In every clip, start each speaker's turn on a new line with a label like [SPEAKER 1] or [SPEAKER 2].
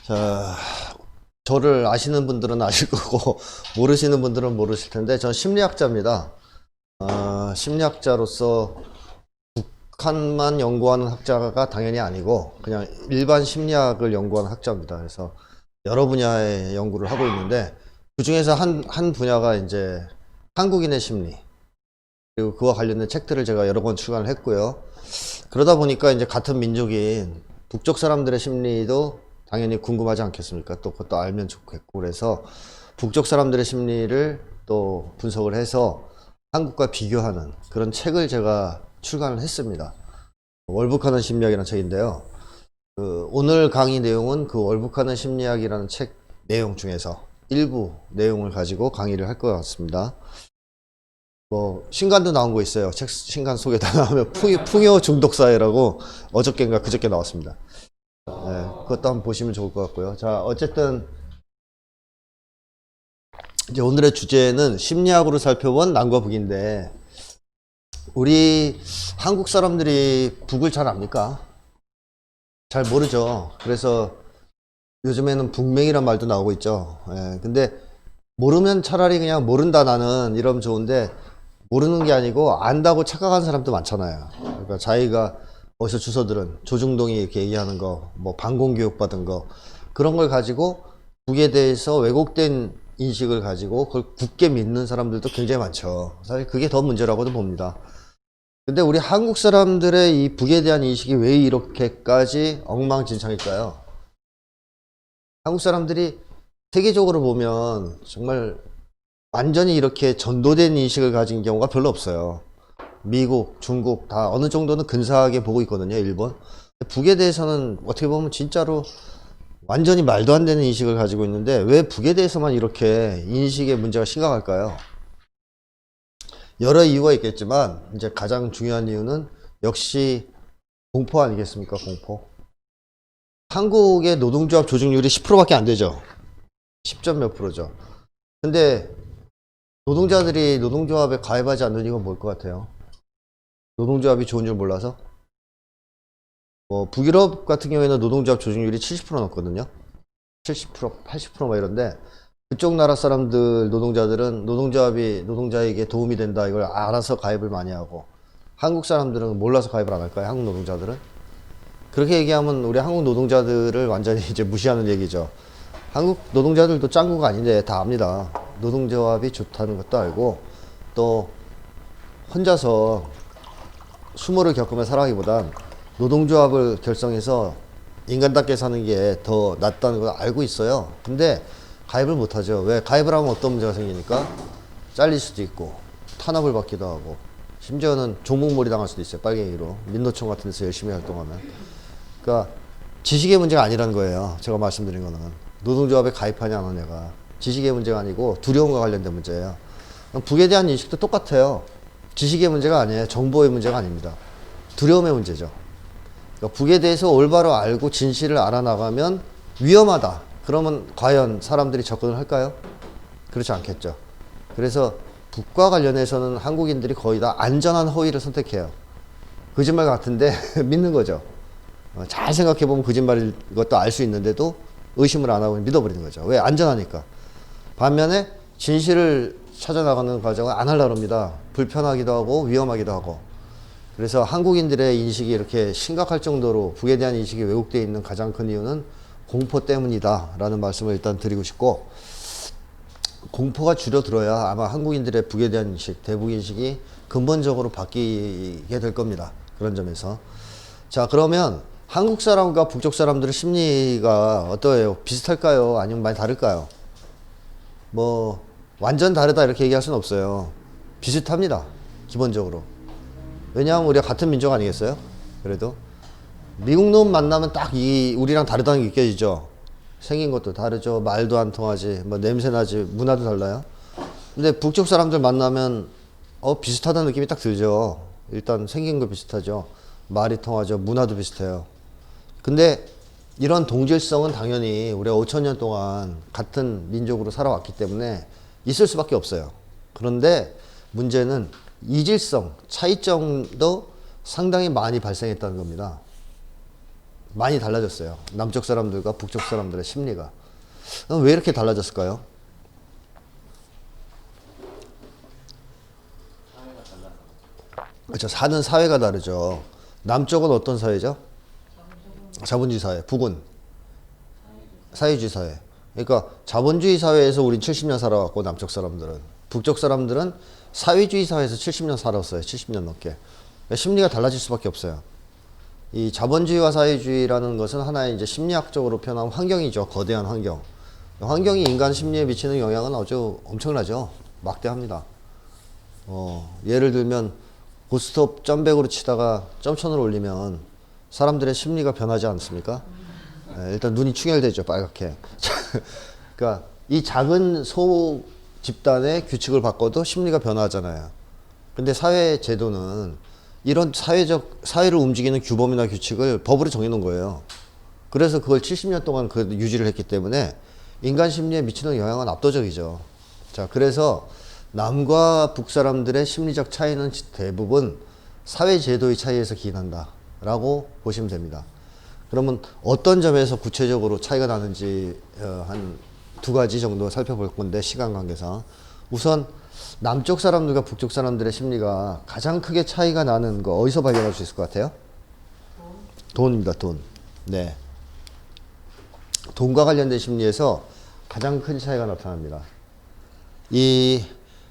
[SPEAKER 1] 자, 저를 아시는 분들은 아실 거고 모르시는 분들은 모르실 텐데 전 심리학자입니다. 심리학자로서 북한만 연구하는 학자가 당연히 아니고 그냥 일반 심리학을 연구하는 학자입니다. 그래서 여러 분야의 연구를 하고 있는데 그 중에서 한 분야가 이제 한국인의 심리, 그리고 그와 관련된 책들을 제가 여러 번 출간을 했고요. 그러다 보니까 이제 같은 민족인 북쪽 사람들의 심리도 당연히 궁금하지 않겠습니까? 또 그것도 알면 좋겠고, 그래서 북쪽 사람들의 심리를 또 분석을 해서 한국과 비교하는 그런 책을 제가 출간을 했습니다. 월북하는 심리학이라는 책인데요. 오늘 강의 내용은 그 월북하는 심리학이라는 책 내용 중에서 일부 내용을 가지고 강의를 할 것 같습니다. 신간도 나온 거 있어요. 책 신간 속에다 나오면 풍요 중독사회라고 어저께인가 그저께 나왔습니다. 네, 그것도 한번 보시면 좋을 것 같고요. 자, 어쨌든 이제 오늘의 주제는 심리학으로 살펴본 남과 북인데, 우리 한국 사람들이 북을 잘 압니까? 잘 모르죠. 그래서 요즘에는 북맹이란 말도 나오고 있죠. 예, 근데 모르면 차라리 그냥 모른다 나는 이러면 좋은데, 모르는 게 아니고 안다고 착각하는 사람도 많잖아요. 그러니까 자기가 어디서 주워들은 조중동이 이렇게 얘기하는 거, 뭐 반공교육 받은 거, 그런 걸 가지고 북에 대해서 왜곡된 인식을 가지고 그걸 굳게 믿는 사람들도 굉장히 많죠. 사실 그게 더 문제라고도 봅니다. 근데 우리 한국 사람들의 이 북에 대한 인식이 왜 이렇게까지 엉망진창일까요? 한국 사람들이 세계적으로 보면 정말 완전히 이렇게 전도된 인식을 가진 경우가 별로 없어요. 미국, 중국 다 어느 정도는 근사하게 보고 있거든요. 일본. 북에 대해서는 어떻게 보면 진짜로 완전히 말도 안 되는 인식을 가지고 있는데, 왜 북에 대해서만 이렇게 인식의 문제가 심각할까요? 여러 이유가 있겠지만 이제 가장 중요한 이유는 역시 공포 아니겠습니까? 공포. 한국의 노동조합 조직률이 10%밖에 안 되죠. 10점 몇 프로죠. 근데 노동자들이 노동조합에 가입하지 않는 이유가 뭘 것 같아요? 노동조합이 좋은 줄 몰라서? 북유럽 같은 경우에는 노동조합 조직률이 70% 넘거든요. 70%, 80%막 이런데, 그쪽 나라 사람들, 노동자들은 노동조합이 노동자에게 도움이 된다, 이걸 알아서 가입을 많이 하고, 한국 사람들은 몰라서 가입을 안 할까요? 한국 노동자들은? 그렇게 얘기하면 우리 한국 노동자들을 완전히 이제 무시하는 얘기죠. 한국 노동자들도 짱구가 아닌데 다 압니다. 노동조합이 좋다는 것도 알고, 또 혼자서 수모를 겪으며 살아가기보단 노동조합을 결성해서 인간답게 사는 게 더 낫다는 걸 알고 있어요. 근데 가입을 못하죠. 왜? 가입을 하면 어떤 문제가 생기니까 잘릴 수도 있고, 탄압을 받기도 하고, 심지어는 종북몰이 당할 수도 있어요. 빨갱이로. 민노총 같은 데서 열심히 활동하면. 그러니까 지식의 문제가 아니라는 거예요. 제가 말씀드린 거는. 노동조합에 가입하냐 안 하냐가 지식의 문제가 아니고 두려움과 관련된 문제예요. 북에 대한 인식도 똑같아요. 지식의 문제가 아니에요. 정보의 문제가 아닙니다. 두려움의 문제죠. 그러니까 북에 대해서 올바로 알고 진실을 알아나가면 위험하다. 그러면 과연 사람들이 접근을 할까요? 그렇지 않겠죠. 그래서 북과 관련해서는 한국인들이 거의 다 안전한 허위를 선택해요. 거짓말 같은데 믿는 거죠. 잘 생각해보면 거짓말인 것도 알 수 있는데도 의심을 안 하고 믿어버리는 거죠. 왜? 안전하니까. 반면에 진실을 찾아나가는 과정을 안 하려고 합니다. 불편하기도 하고 위험하기도 하고. 그래서 한국인들의 인식이 이렇게 심각할 정도로 북에 대한 인식이 왜곡되어 있는 가장 큰 이유는 공포 때문이다 라는 말씀을 일단 드리고 싶고, 공포가 줄어들어야 아마 한국인들의 북에 대한 인식, 대북 인식이 근본적으로 바뀌게 될 겁니다. 그런 점에서. 자, 그러면 한국 사람과 북쪽 사람들의 심리가 어떠해요? 비슷할까요? 아니면 많이 다를까요? 완전 다르다 이렇게 얘기할 수는 없어요. 비슷합니다. 기본적으로. 왜냐하면 우리가 같은 민족 아니겠어요? 그래도 미국 놈 만나면 딱 우리랑 다르다는 게 느껴지죠. 생긴 것도 다르죠. 말도 안 통하지. 냄새 나지. 문화도 달라요. 근데 북쪽 사람들 만나면 비슷하다는 느낌이 딱 들죠. 일단 생긴 거 비슷하죠. 말이 통하죠. 문화도 비슷해요. 근데 이런 동질성은 당연히 우리가 5,000년 동안 같은 민족으로 살아왔기 때문에 있을 수밖에 없어요. 그런데 문제는 이질성, 차이점도 상당히 많이 발생했다는 겁니다. 많이 달라졌어요. 남쪽 사람들과 북쪽 사람들의 심리가. 왜 이렇게 달라졌을까요? 그렇죠. 사는 사회가 다르죠. 남쪽은 어떤 사회죠? 자본주의 사회. 북은 사회주의 사회. 그러니까 자본주의 사회에서 우린 70년 살아왔고, 남쪽 사람들은. 북쪽 사람들은 사회주의 사회에서 70년 살았어요. 70년 넘게. 그러니까 심리가 달라질 수밖에 없어요. 이 자본주의와 사회주의라는 것은 하나의 이제 심리학적으로 표현한 환경이죠. 거대한 환경. 환경이 인간 심리에 미치는 영향은 아주 엄청나죠. 막대합니다. 예를 들면 고스톱 점백으로 치다가 점천으로 올리면 사람들의 심리가 변하지 않습니까? 일단 눈이 충혈되죠. 빨갛게. 그러니까 이 작은 소 집단의 규칙을 바꿔도 심리가 변화하잖아요. 근데 사회 제도는 이런 사회를 움직이는 규범이나 규칙을 법으로 정해놓은 거예요. 그래서 그걸 70년 동안 그 유지를 했기 때문에 인간 심리에 미치는 영향은 압도적이죠. 자, 그래서 남과 북 사람들의 심리적 차이는 대부분 사회 제도의 차이에서 기인한다 라고 보시면 됩니다. 그러면 어떤 점에서 구체적으로 차이가 나는지 한 두 가지 정도 살펴볼 건데, 시간 관계상. 우선 남쪽 사람들과 북쪽 사람들의 심리가 가장 크게 차이가 나는 거 어디서 발견할 수 있을 것 같아요? 돈입니다. 돈. 네. 돈과 관련된 심리에서 가장 큰 차이가 나타납니다. 이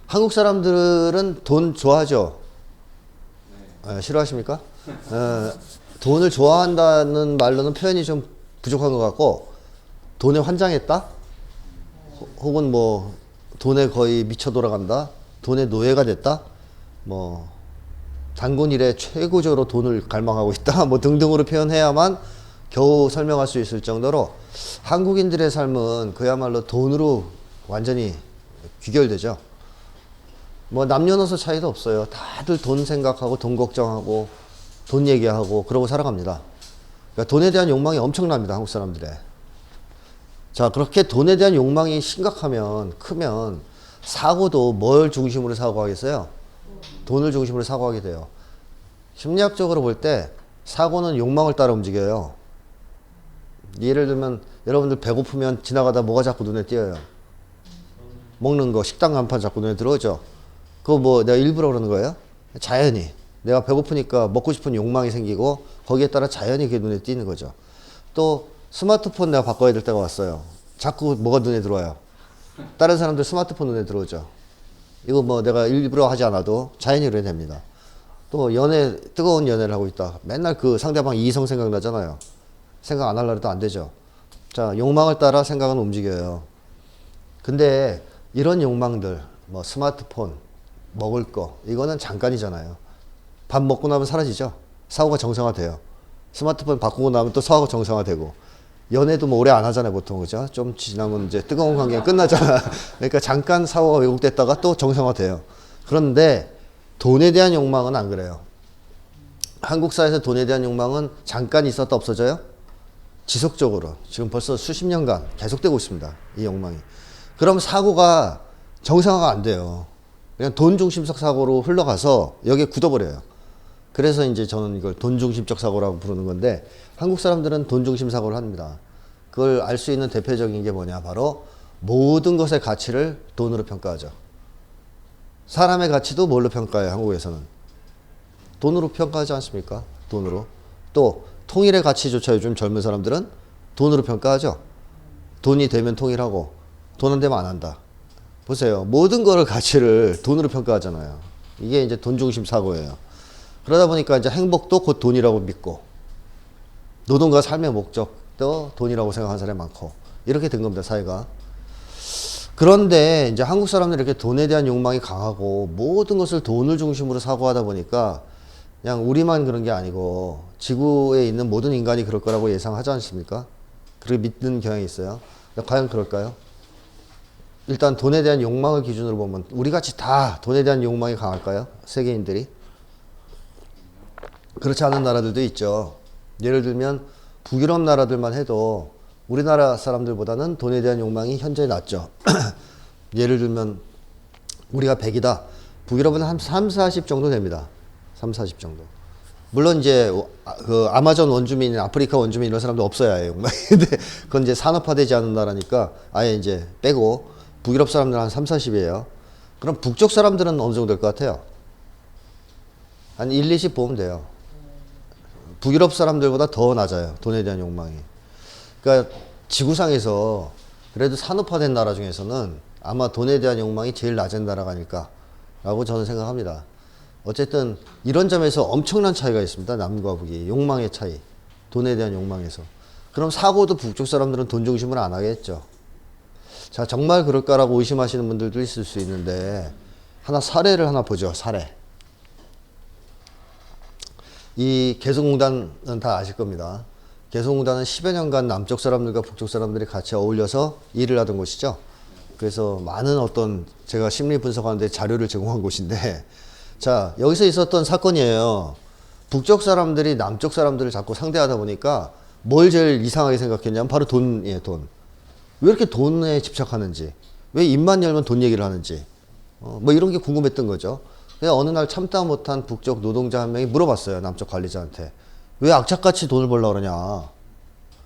[SPEAKER 1] 한국 사람들은 돈 좋아하죠? 싫어하십니까? 돈을 좋아한다는 말로는 표현이 좀 부족한 것 같고, 돈에 환장했다? 혹은 뭐 돈에 거의 미쳐 돌아간다? 돈의 노예가 됐다? 뭐 단군 일에 최고적으로 돈을 갈망하고 있다? 뭐 등등으로 표현해야만 겨우 설명할 수 있을 정도로 한국인들의 삶은 그야말로 돈으로 완전히 귀결되죠. 뭐 남녀노소 차이도 없어요. 다들 돈 생각하고 돈 걱정하고 돈 얘기하고 그러고 살아갑니다. 그러니까 돈에 대한 욕망이 엄청납니다. 한국 사람들의. 자, 그렇게 돈에 대한 욕망이 심각하면, 크면 사고도 뭘 중심으로 사고하겠어요? 돈을 중심으로 사고하게 돼요. 심리학적으로 볼 때 사고는 욕망을 따라 움직여요. 예를 들면 여러분들 배고프면 지나가다 뭐가 자꾸 눈에 띄어요? 먹는 거, 식당 간판 자꾸 눈에 들어오죠? 그거 뭐 내가 일부러 그러는 거예요? 자연히. 내가 배고프니까 먹고 싶은 욕망이 생기고 거기에 따라 자연히 그게 눈에 띄는 거죠. 또 스마트폰 내가 바꿔야 될 때가 왔어요. 자꾸 뭐가 눈에 들어와요? 다른 사람들 스마트폰 눈에 들어오죠. 이거 뭐 내가 일부러 하지 않아도 자연히 그래야 됩니다. 또 연애, 뜨거운 연애를 하고 있다. 맨날 그 상대방 이성 생각나잖아요. 생각 안 하려고 해도 안 되죠. 자, 욕망을 따라 생각은 움직여요. 근데 이런 욕망들, 뭐 스마트폰, 먹을 거, 이거는 잠깐이잖아요. 밥 먹고 나면 사라지죠. 사고가 정상화돼요. 스마트폰 바꾸고 나면 또 사고가 정상화되고, 연애도 뭐 오래 안 하잖아요, 보통. 그죠? 좀 지나면 이제 뜨거운 관계가 끝나잖아. 그러니까 잠깐 사고가 왜곡됐다가 또 정상화돼요. 그런데 돈에 대한 욕망은 안 그래요. 한국 사회에서 돈에 대한 욕망은 잠깐 있었다 없어져요? 지속적으로. 지금 벌써 수십 년간 계속되고 있습니다. 이 욕망이. 그럼 사고가 정상화가 안 돼요. 그냥 돈 중심적 사고로 흘러가서 여기에 굳어버려요. 그래서 이제 저는 이걸 돈 중심적 사고라고 부르는 건데, 한국 사람들은 돈 중심 사고를 합니다. 그걸 알 수 있는 대표적인 게 뭐냐? 바로 모든 것의 가치를 돈으로 평가하죠. 사람의 가치도 뭘로 평가해요? 한국에서는 돈으로 평가하지 않습니까? 돈으로. 또 통일의 가치조차 요즘 젊은 사람들은 돈으로 평가하죠. 돈이 되면 통일하고 돈 안 되면 안 한다. 보세요. 모든 거를 가치를 돈으로 평가하잖아요. 이게 이제 돈 중심 사고예요. 그러다 보니까 이제 행복도 곧 돈이라고 믿고, 노동과 삶의 목적도 돈이라고 생각하는 사람이 많고, 이렇게 된 겁니다, 사회가. 그런데 이제 한국 사람들이 이렇게 돈에 대한 욕망이 강하고 모든 것을 돈을 중심으로 사고하다 보니까 그냥 우리만 그런 게 아니고 지구에 있는 모든 인간이 그럴 거라고 예상하지 않습니까? 그렇게 믿는 경향이 있어요. 과연 그럴까요? 일단 돈에 대한 욕망을 기준으로 보면 우리같이 다 돈에 대한 욕망이 강할까요? 세계인들이? 그렇지 않은 나라들도 있죠. 예를 들면 북유럽 나라들만 해도 우리나라 사람들보다는 돈에 대한 욕망이 현저히 낮죠. 예를 들면 우리가 100이다. 북유럽은 한 3, 40 정도 됩니다. 3, 40 정도. 물론 이제 그 아마존 원주민, 아프리카 원주민 이런 사람도 없어야 해요. 근데 그건 이제 산업화되지 않은 나라니까 아예 이제 빼고 북유럽 사람들은 한 3, 40이에요. 그럼 북쪽 사람들은 어느 정도 될 것 같아요? 한 1, 20 보면 돼요. 북유럽 사람들보다 더 낮아요. 돈에 대한 욕망이. 그러니까 지구상에서 그래도 산업화된 나라 중에서는 아마 돈에 대한 욕망이 제일 낮은 나라가 아닐까라고 저는 생각합니다. 어쨌든 이런 점에서 엄청난 차이가 있습니다. 남과 북이. 욕망의 차이. 돈에 대한 욕망에서. 그럼 사고도 북쪽 사람들은 돈 중심을 안 하겠죠. 자, 정말 그럴까라고 의심하시는 분들도 있을 수 있는데 사례를 하나 보죠. 사례. 이 개성공단은 다 아실 겁니다. 개성공단은 10여 년간 남쪽 사람들과 북쪽 사람들이 같이 어울려서 일을 하던 곳이죠. 그래서 많은 제가 심리 분석하는데 자료를 제공한 곳인데, 자, 여기서 있었던 사건이에요. 북쪽 사람들이 남쪽 사람들을 자꾸 상대하다 보니까 뭘 제일 이상하게 생각했냐면 바로 돈이에요, 돈. 왜 이렇게 돈에 집착하는지, 왜 입만 열면 돈 얘기를 하는지, 뭐 이런 게 궁금했던 거죠. 그래서 어느 날 참다 못한 북쪽 노동자 한 명이 물어봤어요, 남쪽 관리자한테. 왜 악착같이 돈을 벌려고 그러냐.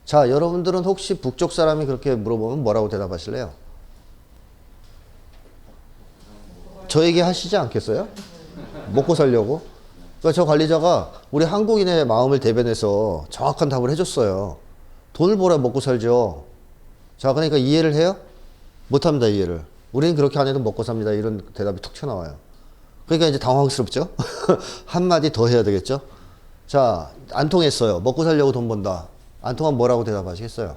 [SPEAKER 1] 자, 여러분들은 혹시 북쪽 사람이 그렇게 물어보면 뭐라고 대답하실래요? 저 얘기 하시지 않겠어요? 먹고 살려고? 그러니까 저 관리자가 우리 한국인의 마음을 대변해서 정확한 답을 해줬어요. 돈을 벌어야 먹고 살죠. 자, 그러니까 이해를 해요? 못합니다, 이해를. 우리는 그렇게 안 해도 먹고 삽니다. 이런 대답이 툭 튀어나와요. 그러니까 이제 당황스럽죠? 한마디 더 해야 되겠죠? 자, 안 통했어요. 먹고 살려고 돈 번다. 안 통하면 뭐라고 대답하시겠어요?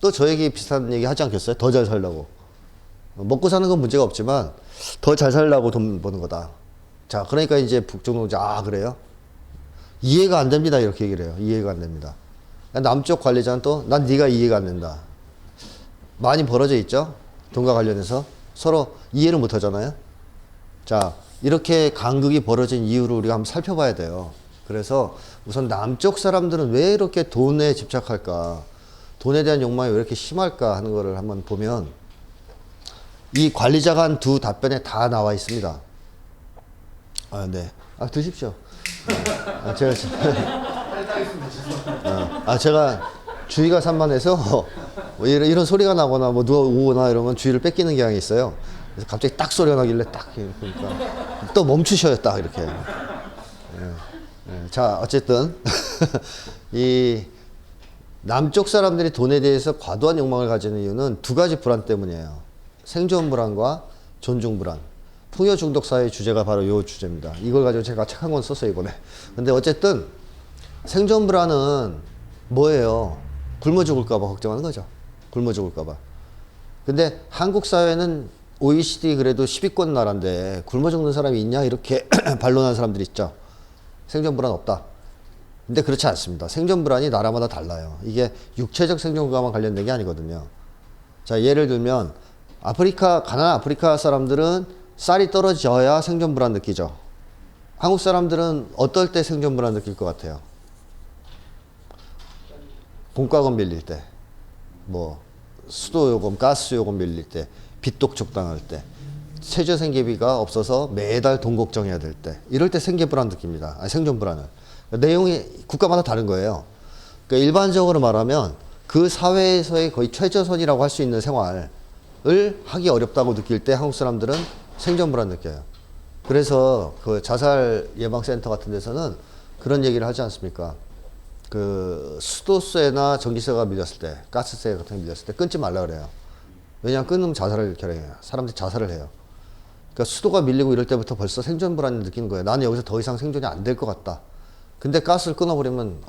[SPEAKER 1] 또 저 얘기 비슷한 얘기 하지 않겠어요? 더 잘 살려고. 먹고 사는 건 문제가 없지만 더 잘 살려고 돈 버는 거다. 자, 그러니까 이제 북쪽 노동자, 그래요? 이해가 안 됩니다. 이렇게 얘기를 해요. 이해가 안 됩니다. 남쪽 관리자는 또, 난 네가 이해가 안 된다. 많이 벌어져 있죠? 돈과 관련해서. 서로 이해를 못 하잖아요? 자, 이렇게 간극이 벌어진 이유를 우리가 한번 살펴봐야 돼요. 그래서 우선 남쪽 사람들은 왜 이렇게 돈에 집착할까? 돈에 대한 욕망이 왜 이렇게 심할까 하는 거를 한번 보면 이 관리자가 한 두 답변에 다 나와 있습니다. 네. 드십시오. 제가 주의가 산만해서 뭐 이런 소리가 나거나 뭐 누가 오거나 이러면 주의를 뺏기는 경향이 있어요. 그래서 갑자기 딱 소리가 나길래 딱 보니까 또 멈추셔요, 딱 이렇게. 자, 어쨌든 이 남쪽 사람들이 돈에 대해서 과도한 욕망을 가지는 이유는 두 가지 불안 때문이에요. 생존 불안과 존중 불안. 풍요 중독 사회의 주제가 바로 이 주제입니다. 이걸 가지고 제가 책 한 권 썼어요, 이번에. 근데 어쨌든 생존 불안은 뭐예요? 굶어 죽을까봐 걱정하는 거죠. 굶어 죽을까봐. 근데 한국 사회는 OECD 그래도 10위권 나라인데 굶어 죽는 사람이 있냐? 이렇게 반론하는 사람들이 있죠. 생존 불안 없다. 근데 그렇지 않습니다. 생존 불안이 나라마다 달라요. 이게 육체적 생존과만 관련된 게 아니거든요. 자, 예를 들면 가난한 아프리카 사람들은 쌀이 떨어져야 생존 불안 느끼죠. 한국 사람들은 어떨 때 생존 불안 느낄 것 같아요? 공과금 밀릴 때, 뭐 수도 요금, 가스 요금 밀릴 때, 빚독촉 당할 때, 최저 생계비가 없어서 매달 돈 걱정해야 될 때, 이럴 때 생계 불안 느낍니다. 생존 불안을. 내용이 국가마다 다른 거예요. 그러니까 일반적으로 말하면 그 사회에서의 거의 최저선이라고 할 수 있는 생활을 하기 어렵다고 느낄 때 한국 사람들은 생존 불안 느껴요. 그래서 그 자살 예방센터 같은 데서는 그런 얘기를 하지 않습니까? 그 수도세나 전기세가 밀렸을 때, 가스세 같은 게 밀렸을 때 끊지 말라 그래요. 왜냐하면 끊으면 자살을 결행해요. 사람들이 자살을 해요. 그러니까 수도가 밀리고 이럴 때부터 벌써 생존 불안을 느끼는 거예요. 나는 여기서 더 이상 생존이 안 될 것 같다. 근데 가스를 끊어버리면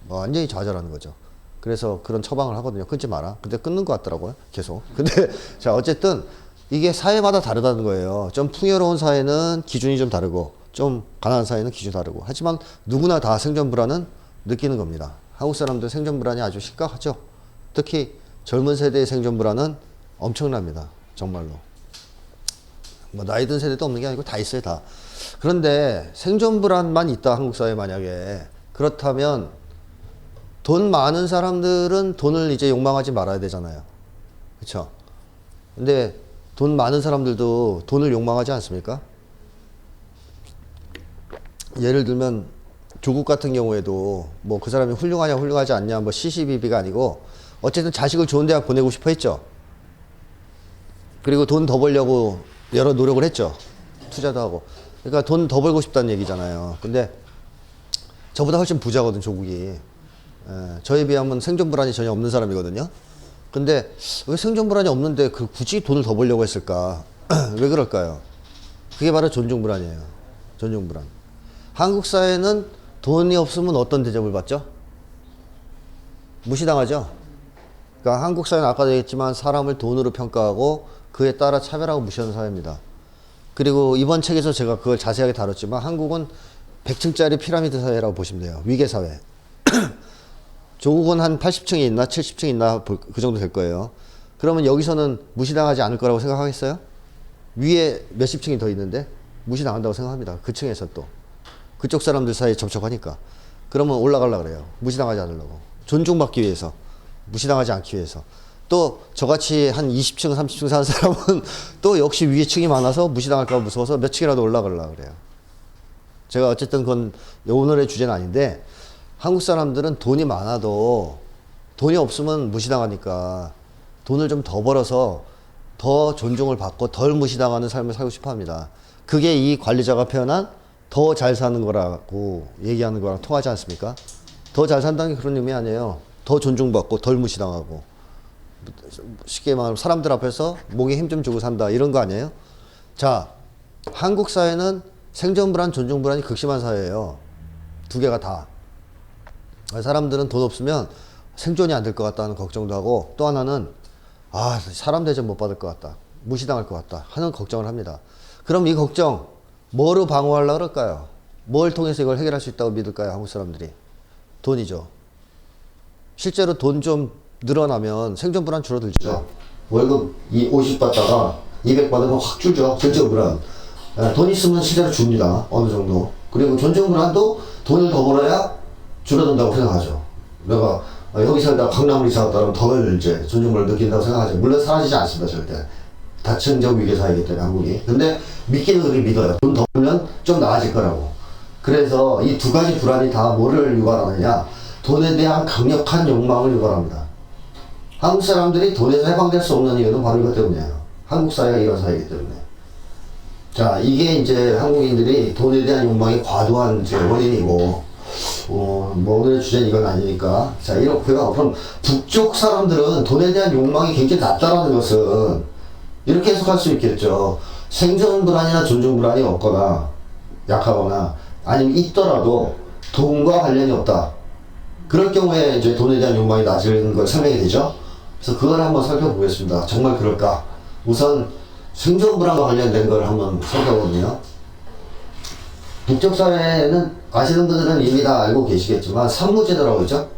[SPEAKER 1] 뭐 완전히 좌절하는 거죠. 그래서 그런 처방을 하거든요. 끊지 마라. 근데 끊는 것 같더라고요. 계속. 근데 자, 어쨌든 이게 사회마다 다르다는 거예요. 좀 풍요로운 사회는 기준이 좀 다르고 좀 가난한 사회는 기준이 다르고. 하지만 누구나 다 생존 불안은 느끼는 겁니다. 한국 사람들 생존 불안이 아주 심각하죠. 특히 젊은 세대의 생존 불안은 엄청납니다. 정말로. 뭐 나이 든 세대도 없는 게 아니고 다 있어요, 다. 그런데 생존 불안만 있다, 한국 사회 만약에. 그렇다면 돈 많은 사람들은 돈을 이제 욕망하지 말아야 되잖아요. 그렇죠? 근데 돈 많은 사람들도 돈을 욕망하지 않습니까? 예를 들면 조국 같은 경우에도 뭐 그 사람이 훌륭하냐 훌륭하지 않냐 뭐 시시비비가 아니고 어쨌든 자식을 좋은 대학 보내고 싶어 했죠. 그리고 돈 더 벌려고 여러 노력을 했죠. 투자도 하고. 그러니까 돈 더 벌고 싶다는 얘기잖아요. 근데 저보다 훨씬 부자거든, 조국이. 저에 비하면 생존 불안이 전혀 없는 사람이거든요. 근데 왜 생존 불안이 없는데 굳이 돈을 더 벌려고 했을까? 왜 그럴까요? 그게 바로 존중 불안이에요. 존중 불안. 한국 사회는 돈이 없으면 어떤 대접을 받죠? 무시당하죠? 그러니까 한국 사회는 아까도 얘기했지만 사람을 돈으로 평가하고 그에 따라 차별하고 무시하는 사회입니다. 그리고 이번 책에서 제가 그걸 자세하게 다뤘지만 한국은 100층짜리 피라미드 사회라고 보시면 돼요. 위계 사회. 조국은 한 80층이 있나 70층이 있나 그 정도 될 거예요. 그러면 여기서는 무시당하지 않을 거라고 생각하겠어요? 위에 몇십 층이 더 있는데 무시당한다고 생각합니다. 그 층에서 또. 그쪽 사람들 사이에 접촉하니까. 그러면 올라가려고 그래요. 무시당하지 않으려고. 존중받기 위해서. 무시당하지 않기 위해서. 또 저같이 한 20층 30층 사는 사람은 또 역시 위에 층이 많아서 무시당할까 봐 무서워서 몇 층이라도 올라가려고 그래요. 제가 어쨌든 그건 오늘의 주제는 아닌데 한국 사람들은 돈이 많아도 돈이 없으면 무시당하니까 돈을 좀 더 벌어서 더 존중을 받고 덜 무시당하는 삶을 살고 싶어 합니다. 그게 이 관리자가 표현한 더 잘 사는 거라고 얘기하는 거랑 통하지 않습니까? 더 잘 산다는 게 그런 의미 아니에요. 더 존중받고 덜 무시당하고 쉽게 말하면 사람들 앞에서 목에 힘 좀 주고 산다 이런 거 아니에요? 자, 한국 사회는 생존불안, 존중불안이 극심한 사회예요. 두 개가 다. 사람들은 돈 없으면 생존이 안 될 것 같다는 걱정도 하고 또 하나는 아, 사람 대접 못 받을 것 같다. 무시당할 것 같다 하는 걱정을 합니다. 그럼 이 걱정 뭐로 방어하려고 그럴까요? 뭘 통해서 이걸 해결할 수 있다고 믿을까요? 한국 사람들이. 돈이죠. 실제로 돈 좀 늘어나면 생존불안 줄어들죠. 월급 50 받다가 200 받으면 확 줄죠. 생존불안. 돈 있으면 실제로 줍니다. 어느 정도. 그리고 존중불안도 돈을 더 벌어야 줄어든다고 생각하죠. 내가 여기 살다가 강남으로 이사 갔다 그러면 더 이제 존중불안을 느낀다고 생각하죠. 물론 사라지지 않습니다. 절대. 다층적 위계 사회이기 때문에 한국이. 근데 믿기는 그렇게 믿어요. 돈 더 벌면 좀 나아질 거라고. 그래서 이 두 가지 불안이 다 뭐를 유발하느냐. 돈에 대한 강력한 욕망을 유발합니다. 한국 사람들이 돈에서 해방될 수 없는 이유는 바로 이것 때문이에요. 한국 사회가 이런 사회이기 때문에. 자, 이게 이제 한국인들이 돈에 대한 욕망이 과도한 이제 원인이고, 뭐 오늘의 주제는 이건 아니니까. 자, 이렇고요. 그럼 북쪽 사람들은 돈에 대한 욕망이 굉장히 낮다라는 것은 이렇게 해석할 수 있겠죠. 생존 불안이나 존중 불안이 없거나 약하거나 아니면 있더라도 돈과 관련이 없다. 그럴 경우에 이제 돈에 대한 욕망이 낮은 걸 설명이 되죠. 그래서 그걸 한번 살펴보겠습니다. 정말 그럴까? 우선 생존 불안과 관련된 걸 한번 살펴보면요. 북쪽 사회는 아시는 분들은 이미 다 알고 계시겠지만 산무제도라고 있죠.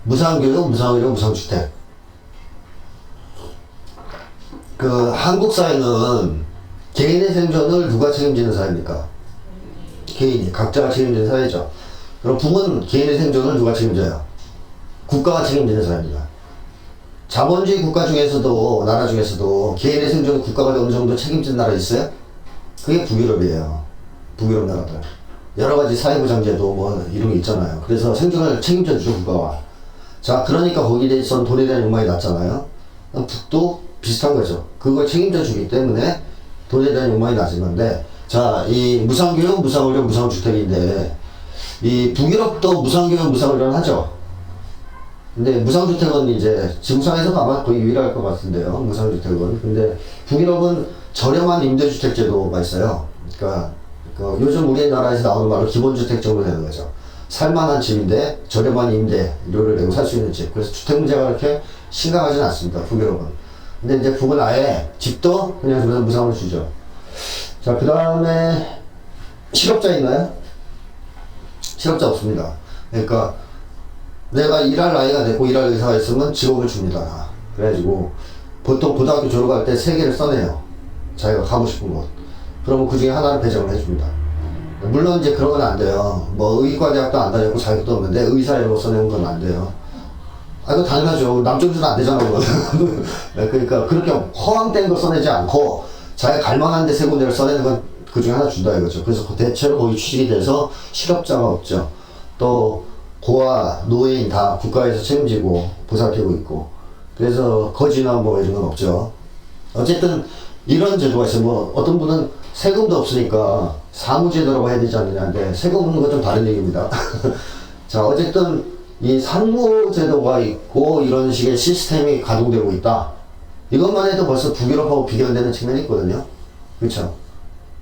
[SPEAKER 1] 무상교육, 무상의료, 무상주택. 그 한국 사회는 개인의 생존을 누가 책임지는 사회입니까? 개인이 각자가 책임지는 사회죠. 그럼 북은 개인의 생존을 누가 책임져요? 국가가 책임지는 사회입니다. 자본주의 국가 중에서도 나라 중에서도 개인의 생존을 국가가 어느 정도 책임지는 나라 있어요? 그게 북유럽이에요. 북유럽 나라들. 여러 가지 사회보장제도 뭐 이런 게 있잖아요. 그래서 생존을 책임져 주죠 국가가. 자, 그러니까 거기에 대해서는 돈에 대한 욕망이 낮잖아요. 북도 비슷한 거죠. 그걸 책임져 주기 때문에 돈에 대한 욕망이 낮은 건데, 자, 이 무상교육, 무상의료, 무상주택인데 이 북유럽도 무상교육, 무상의료는 하죠. 근데 무상주택은 이제 지구상에서도 아마 거의 유일할 것 같은데요. 무상주택은. 근데 북유럽은 저렴한 임대주택 제도가 있어요. 그러니까 요즘 우리나라에서 나오는 말로 기본주택 정도 되는 거죠. 살만한 집인데 저렴한 임대료를 내고 살 수 있는 집. 그래서 주택 문제가 그렇게 심각하지는 않습니다. 북유럽은. 근데 이제 북은 아예 집도 그냥 무상으로 주죠. 자, 그 다음에 실업자 있나요? 실업자 없습니다. 그러니까 내가 일할 나이가 됐고 일할 의사가 있으면 직업을 줍니다. 그래가지고 보통 고등학교 졸업할 때 3개를 써내요. 자기가 가고 싶은 곳. 그러면 그 중에 하나를 배정을 해줍니다. 물론 이제 그런 건 안 돼요. 뭐 의과대학도 안 다녔고 자격도 없는데 의사로 써내는 건 안 돼요. 아, 이거 당연하죠. 남쪽에서는 안 되잖아, 그러니까 그렇게 허황된 거 써내지 않고 자기가 갈만한 데 3군데를 써내는 건 그 중에 하나 준다 이거죠. 그래서 대체로 거기 취직이 돼서 실업자가 없죠. 또 고아, 노인 다 국가에서 책임지고 보살피고 있고, 그래서 거지나 뭐 이런 건 없죠. 어쨌든 이런 제도가 있어요. 뭐 어떤 분은 세금도 없으니까 사무제도라고 해야 되지 않느냐인데, 세금 없는 건 좀 다른 얘기입니다. 자, 어쨌든 이 상무제도가 있고 이런 식의 시스템이 가동되고 있다. 이것만 해도 벌써 북유럽하고 비교되는 측면이 있거든요. 그렇죠?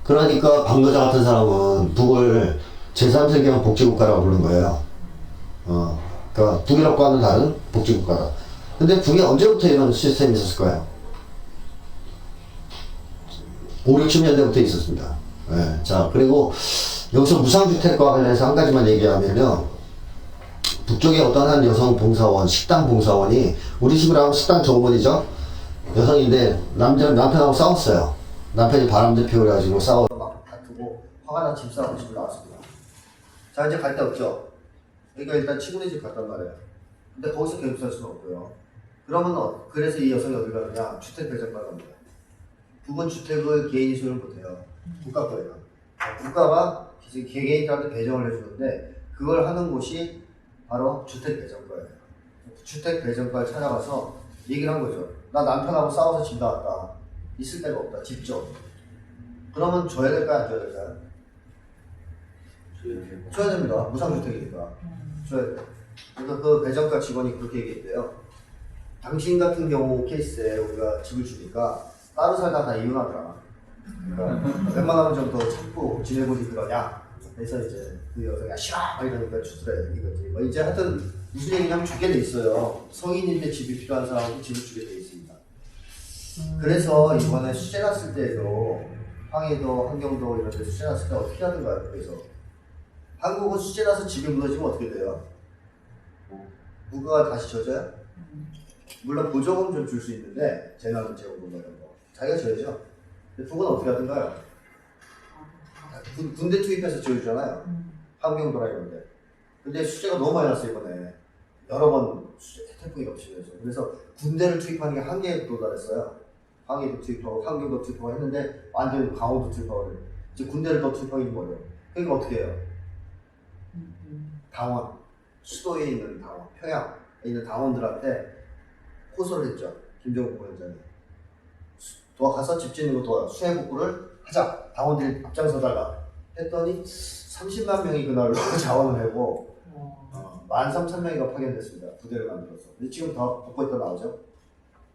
[SPEAKER 1] 그러니까 박노자 같은 사람은 북을 제3세계형 복지국가라고 부르는 거예요. 그러니까 북유럽과는 다른 복지국가다. 근데 북에 언제부터 이런 시스템이 있었을까요? 5, 60년대부터 있었습니다. 네. 자, 그리고 여기서 무상주택과 관련해서 한 가지만 얘기하면요. 북쪽에 어떤 한 여성 봉사원, 식당 봉사원이, 우리 집으로 하면 식당 종업원이죠? 여성인데, 남편하고 싸웠어요. 남편이 바람대 피워가지고 싸워서 막 다투고, 화가 나 집 싸우고 집을 나왔습니다. 자, 이제 갈 데 없죠? 그러니까 일단 친구네 집 갔단 말이에요. 근데 거기서 계속 살 수는 없고요. 그러면, 그래서 이 여성이 어딜 가느냐? 주택 배정가 갑니다. 북은 주택을 개인이 소유를 못해요. 국가 거예요. 국가가 개개인들한테 배정을 해주는데, 그걸 하는 곳이 바로 주택 배정가예요. 주택 배정가를 찾아가서 얘기를 한 거죠. 나 남편하고 싸워서 집 나왔다. 있을 데가 없다. 집 줘. 그러면 줘야 될까요? 안 줘야 될까요? 줘야 됩니다. 무상주택이니까. 줘야 돼요. 그러니까 그 배정가 직원이 그렇게 얘기했대요. 당신 같은 경우 케이스에 우리가 집을 주니까 따로 살다 다 이혼하더라. 그러니까 웬만하면 좀 더 참고 지내보지 그러냐. 그래서 이제 그 여성이 싫어 이러니까 주더래 이거지. 뭐 이제 하여튼 무슨 얘기냐면 주게 돼 있어요. 성인인데 집이 필요한 사람은 집을 주게 돼 있습니다. 그래서 이번에 수재 났을 때도 황해도, 환경도 이런 데 수재 났을 때 어떻게 하던가요? 그래서 한국은 수재 나서 집이 무너지면 어떻게 돼요? 무가가 다시 져져요? 물론 보조금 좀 줄 수 있는데 재난은 재원금 이런 거 자기가 져야죠. 근데 북은 어떻게 하던가요? 군대 투입해서 지어주잖아요. 함경도나 이런데. 근데 수재가 너무 많이 났어요 이번에. 여러 번 태풍이 덮치면서. 그래서 군대를 투입하는 게 한계에 도달했어요. 황해도 투입하고 함경도 투입하고 했는데 완전히 강원도 투입하고 이제 군대를 더 투입하기 어려워요. 그러니까 어떻게 해요? 당원, 수도에 있는 당원, 평양에 있는 당원들한테 호소를 했죠. 김정은 부위원장이. 도와가서 집 짓는 거 도와. 수해 복구를 하자. 당원들이 앞장서다가 했더니 30만 명이 그날로 자원을 하고 13,000명이가 파견됐습니다. 부대를 만들어서. 근데 지금 더 복구했다 나오죠.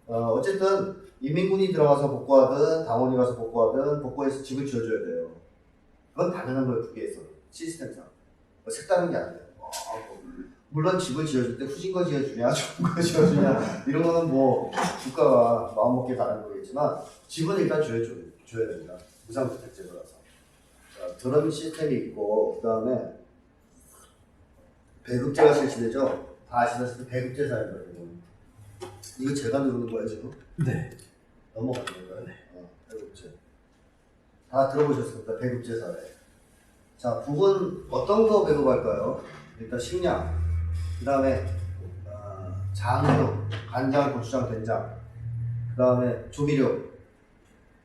[SPEAKER 1] 어쨌든 인민군이 들어가서 복구하든 당원이 가서 복구하든 복구해서 집을 지어줘야 돼요. 그건 당연한 거예요. 북에서 시스템상. 색다른 게 아니에요. 물론 집을 지어줄 때 후진 거 지어주냐 좋은 거 지어주냐 이런 거는 뭐 국가가 마음먹기에 다른 거겠지만 집은 일단 줘야 됩니다. 무상주택제도라서. 자, 그런 시스템이 있고 그 다음에 배급제가 실시되죠. 다 아시다시피 배급제 사회거든요. 이거 제가 누르는 거예요 지금?
[SPEAKER 2] 네.
[SPEAKER 1] 넘어가는 건가요? 네. 배급제. 다 들어보셨습니까? 배급제 사회. 자, 북은 어떤 거 배급할까요? 일단 식량, 그 다음에 장류, 간장, 고추장, 된장, 그 다음에 조미료,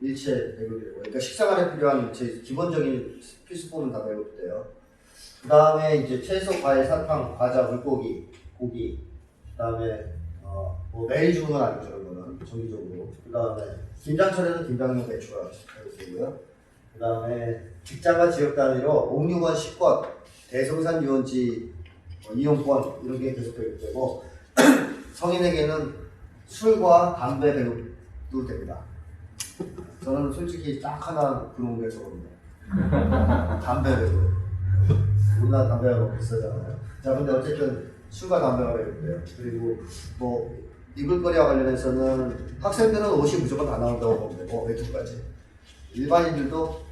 [SPEAKER 1] 일체 배급이고, 그러니까 식생활에 필요한 기본적인 필수품은 다 배급돼요. 그 다음에 이제 채소, 과일, 사탕, 과자, 물고기, 고기, 그 다음에 뭐 매일 주는 건 아니고 저런 거는 정기적으로. 그 다음에 김장철에는 김장용 배추가 배급되고요. 그 다음에 직장과 지역 단위로 옥류관, 식권, 대성산 유원지 이용권 이런 게 계속 배급되고 성인에게는 술과 담배 배급도 됩니다. 저는 솔직히 딱 하나 그런 게 저겁니다. 담배 배급. 우리나라 담배가 너무 비싸잖아요. 자, 근데 어쨌든 술과 담배가 배급돼요. 그리고 뭐 입을거리와 관련해서는 학생들은 옷이 무조건 다 나온다고 보면 되고 외투까지. 일반인들도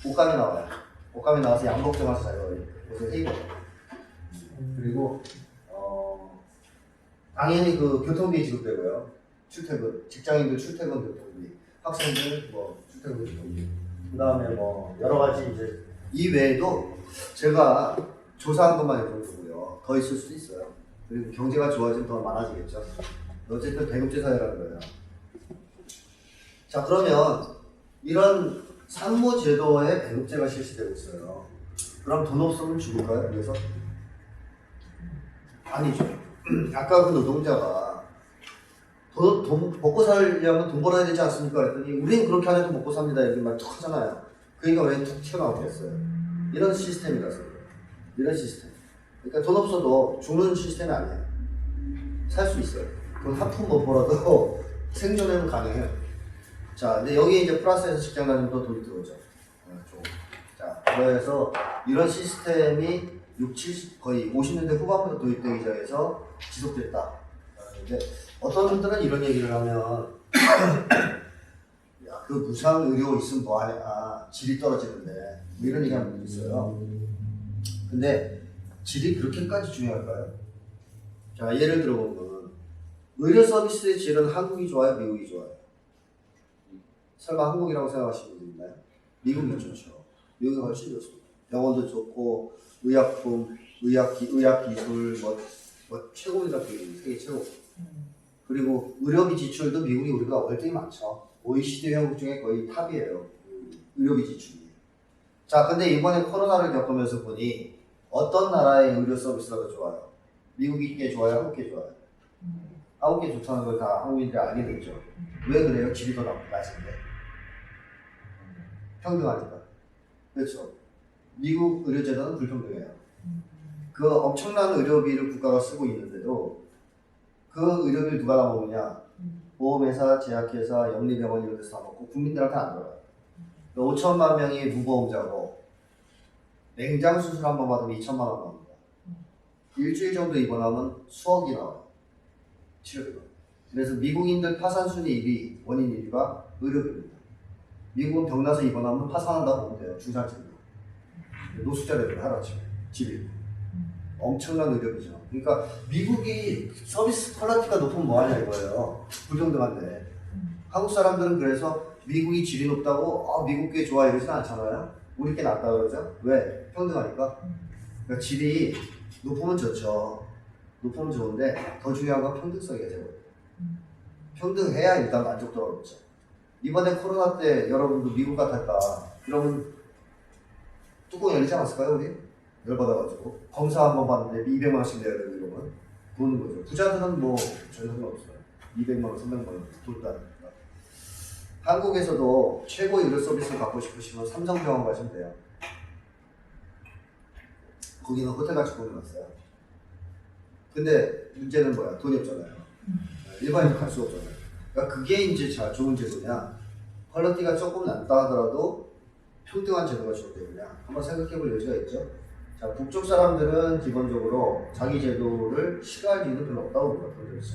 [SPEAKER 1] 옷감이 나와요. 옷감이 나와서 양복 정해서 자기가 옷을 입어요. 그리고 당연히 그 교통비 지급되고요. 출퇴근, 직장인들 출퇴근 교통비, 학생들 뭐 출퇴근 교통비. 그 다음에 뭐 여러 가지 이제 이 외에도 제가 조사한 것만 이 정도고요. 더 있을 수도 있어요. 그리고 경제가 좋아지면 더 많아지겠죠. 어쨌든 배급제 사회라는 거예요. 자, 그러면 이런 상무제도에 배급제가 실시되고 있어요. 그럼 돈 없으면 죽을까요? 그래서? 아니죠. 아까 그 노동자가 돈 먹고 살려면 돈 벌어야 되지 않습니까? 그랬더니 우리는 그렇게 안 해도 먹고 삽니다. 이렇게 말 툭 하잖아요. 그러니까 왜 툭 튀어나오겠어요? 이런 시스템이라서 그래요. 이런 시스템. 그러니까 돈 없어도 죽는 시스템이 아니에요. 살 수 있어요. 돈 한 푼 못 벌어도 생존에는 가능해요. 자, 근데 여기 이제 플러스에서 직장 다니면 또 돈이 들어오죠. 자, 그래서 이런 시스템이 70, 거의 50년대 후반부터 도입되기 시작해서 지속됐다. 이제 어떤 분들은 이런 얘기를 하면 야, 그 무상 의료 있으면 뭐하냐, 질이 떨어지는데 뭐 이런 얘기 하는 분도 있어요. 근데 질이 그렇게까지 중요할까요? 자, 예를 들어보면 의료 서비스의 질은 한국이 좋아요, 미국이 좋아요? 설마 한국이라고 생각하시는 분 있나요? 미국이 좋죠. 미국이 훨씬 좋습니다. 병원도 좋고 의약품, 의학기술 뭐 최고입니다. 세계 최고. 그리고 의료비 지출도 미국이 우리가 월등히 많죠. OECD 회원국 중에 거의 탑이에요. 의료비 지출이. 자, 근데 이번에 코로나를 겪으면서 보니 어떤 나라의 의료 서비스가 더 좋아요? 미국이 게 좋아요? 한국 게 좋아요? 한국 게 좋다는 걸 다 한국인들이 알게 됐죠. 왜 그래요? 질이 더 낮은데. 평등하니까. 그렇죠. 미국 의료제도는 불평등해요. 그 엄청난 의료비를 국가가 쓰고 있는데도 그 의료비를 누가 다 먹느냐? 보험회사, 제약회사, 영리병원 이런 데서 다 먹고 국민들한테 안 들어요. 5천만 명이 무보험자고 맹장 수술 한 번 받으면 2천만 원 나옵니다. 일주일 정도 입원하면 수억이 나와요. 치료비가. 그래서 미국인들 파산 순위 1위, 원인 1위가 의료비입니다. 미국은 병나서 입원하면 파산한다고 보면 돼요. 중산층들. 노숙자들을 하라치고 집이. 엄청난 의료비죠. 그러니까 미국이 서비스 퀄리티가 높으면 뭐하냐 이거예요. 불평등한데. 한국 사람들은 그래서 미국이 질이 높다고 미국 게 좋아 이러진 않잖아요. 우리 게 낫다 그러죠. 왜? 평등하니까. 그러니까 질이 높으면 좋죠. 높으면 좋은데 더 중요한 건 평등성이에요. 제가. 평등해야 일단 만족도가 높죠. 이번에 코로나 때 여러분도 미국 같았다. 그러면 뚜껑 열리지 않았을까요, 우리? 열받아가지고. 검사 한 번 받는데 200만 원씩 내야 되고 이러면 보는 거죠. 부자들은 뭐 전혀 상관없어요. 200만 원, 300만 원 돌다니까. 한국에서도 최고의 의료 서비스를 받고 싶으시면 삼성병원 가시면 돼요. 거기는 호텔같이 꾸며놨어요. 근데 문제는 뭐야? 돈이 없잖아요. 일반인은 갈 수 없잖아요. 그러니까 그게 이제 좋은 제도냐? 퀄리티가 조금 낮다 하더라도 평등한 제도가 좋은 제도냐? 한번 생각해 볼 여지가 있죠. 자, 북쪽 사람들은 기본적으로 자기 제도를 싫어할 이유는 별로 없다고 봅니다.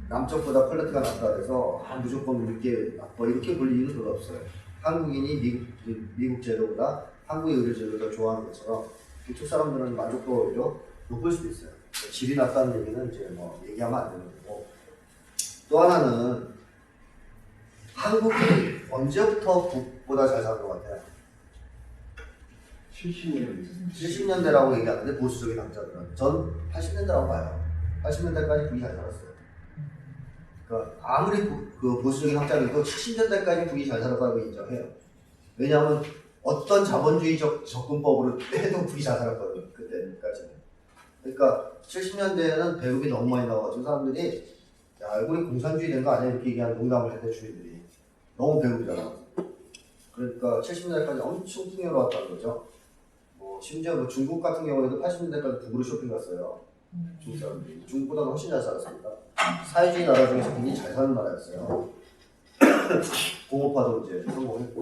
[SPEAKER 1] 남쪽보다 퀄리티가 낮다 해서 무조건 이렇게 나빠 이렇게 볼 이유는 별로 없어요. 한국인이 미국 제도보다 한국의 의료 제도를 더 좋아하는 것처럼 북쪽 사람들은 만족도가 오히려 높을 수도 있어요. 질이 낮다는 얘기는 이제 뭐 얘기하면 안 되는 거고. 또 하나는 한국이 언제부터 북보다 잘 사는 것 같아요? 70년대라고 얘기하는데 보수적인 학자들은 전 80년대라고 봐요. 80년대까지 북이 잘 살았어요. 그러니까 아무리 그 보수적인 학자들도 70년대까지 북이 잘 살았다고 인정해요. 왜냐하면 어떤 자본주의적 접근법으로 해도 북이 잘 살았거든요. 그때까지는. 그러니까 70년대에는 배급이 너무 많이 나와가지고 사람들이 야, 얼굴이 공산주의 된 거 아니야? 이렇게 얘기하는 농담을 했대, 주민들이. 너무 배고프잖아. 그러니까 70년대까지 엄청 풍요로웠다는 거죠. 심지어 뭐 중국 같은 경우에도 80년대까지 북으로 쇼핑 갔어요. 중국 사람들이. 중국보다는 훨씬 잘 살았습니다. 사회주의 나라 중에서 굉장히 잘 사는 나라였어요. 공업화도 이제 성공했고.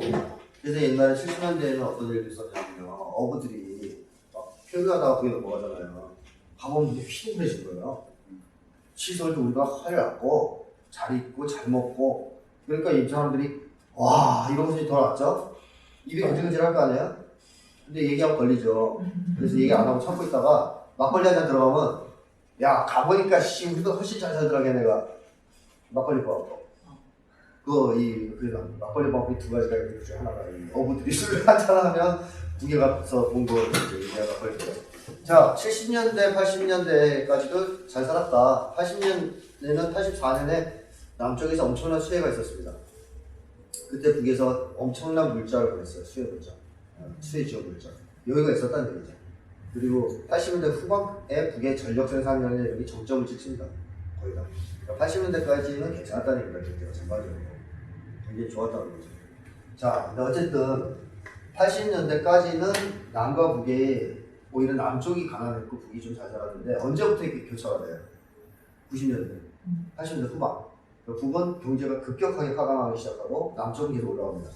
[SPEAKER 1] 그래서 옛날에 70년대에는 어떤 일이 있었냐면 어부들이 막 표류하다가 거기 넘어가잖아요. 가보면 휘둥그레진 거예요. 시설도 우리가 화려하고 잘 입고 잘 먹고 그러니까 이 사람들이 와 이런 것이 더 낫죠? 입이 간질간질할 거 아니에요? 근데 얘기하면 걸리죠. 그래서 얘기 안 하고 참고 있다가 막걸리 한잔 들어가면 야 가보니까 씨 우리가 훨씬 잘 살더라 걔네가. 막걸리 밥. 그 막걸리 밥이 두 가지가 있는 중에 하나가 어부들이 술을 한잔하면 북에 가서 본 거를 이제 막걸리 밥. 자, 70년대, 80년대까지도 잘 살았다. 80년대는 84년에 남쪽에서 엄청난 수해가 있었습니다. 그때 북에서 엄청난 물자를 보냈어요. 수해 물자, 수해 지역 물자. 여기가 있었다는 얘기죠. 그리고 80년대 후반에 북의 전력 생산량이 정점을 찍습니다. 거의 다. 그러니까 80년대까지는 괜찮았다는 얘기가 경제가 전반적으로 굉장히 좋았다는 거죠. 자, 근데 어쨌든 80년대까지는 남과 북이 오히려 남쪽이 가난했고 북이 좀 잘 살았는데 언제부터 이렇게 교차가 돼요? 90년대, 80년대 후반. 북은 경제가 급격하게 하강하기 시작하고 남쪽은 계속 올라갑니다.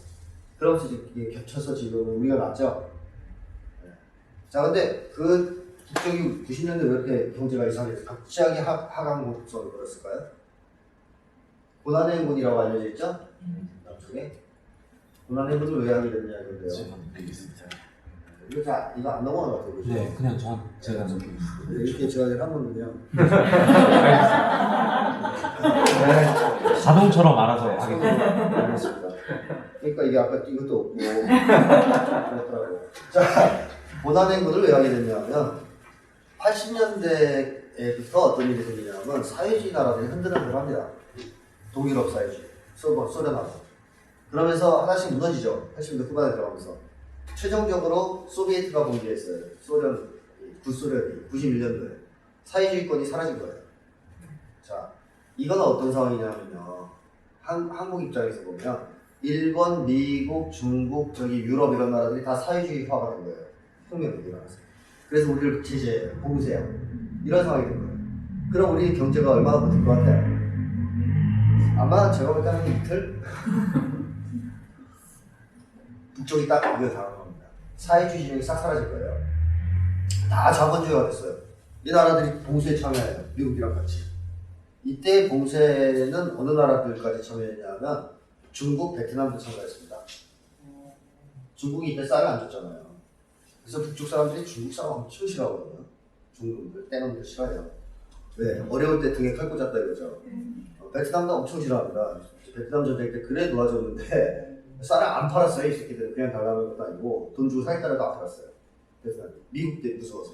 [SPEAKER 1] 그러면서 이게 겹쳐서 지금 우리가 났죠. 네. 자, 근데 그 북쪽이 90년대 왜 이렇게 경제가 이상해서 갑자기 하강 곡선을 걸었을까요? 고난의 행군이라고 알려져 있죠? 남쪽에. 고난의 행군을 왜 하게 됐냐 이건데요.
[SPEAKER 2] 제가 느끼겠습니다.
[SPEAKER 1] 이거 안 넘어가는 것 같아요. 그죠?
[SPEAKER 2] 네, 그냥 제가 느끼겠습니다.
[SPEAKER 1] 이렇게 제가 한 건데요.
[SPEAKER 2] 자동처럼 알아서 하겠습니다.
[SPEAKER 1] 알겠습니다. 그러니까 이게 아까 이것도 없고 그렇더라고요. 자, 고난의 행군을 왜 하게 됐냐면 80년대에부터 어떤 일이 생기냐면 사회주의 나라들이 흔들흔들 합니다. 동유럽 사회주의, 소련하고. 그러면서 하나씩 무너지죠. 80년대 후반에 들어가면서. 최종적으로 소비에트가 붕괴했어요. 구소련이 91년도에. 사회주의권이 사라진 거예요. 자, 이건 어떤 상황이냐면요. 한국 입장에서 보면 일본, 미국, 중국, 유럽 이런 나라들이 다 사회주의화가 된 거예요. 혁명이 일어났어요. 그래서 우리를 제재해요. 봉쇄해요. 이런 상황이 된 거예요. 그럼 우리 경제가 얼마나 버틸 것 같아요? 아마 제가 볼 때 한 이틀? 북쪽이 딱 이거 당한 겁니다. 사회주의 진영이 싹 사라질 거예요. 다 자본주의가 됐어요. 이 나라들이 봉쇄에 참여해요. 미국이랑 같이. 이때 봉쇄는 어느 나라들까지 참여했냐면 중국, 베트남도 참가했습니다. 중국이 이때 쌀을 안 줬잖아요. 그래서 북쪽 사람들이 중국 사람 엄청 싫어하거든요. 중국들, 떼놈들 싫어해요. 왜? 어려울 때 등에 칼 꽂았다 이거죠. 베트남도 엄청 싫어합니다. 베트남 전쟁 때 그래 도와줬는데 쌀을 안 팔았어요. 이 새끼들은 그냥 달라는 것도 아니고 돈 주고 사겠다라도 안 팔았어요. 베트남 미국 때 무서워서.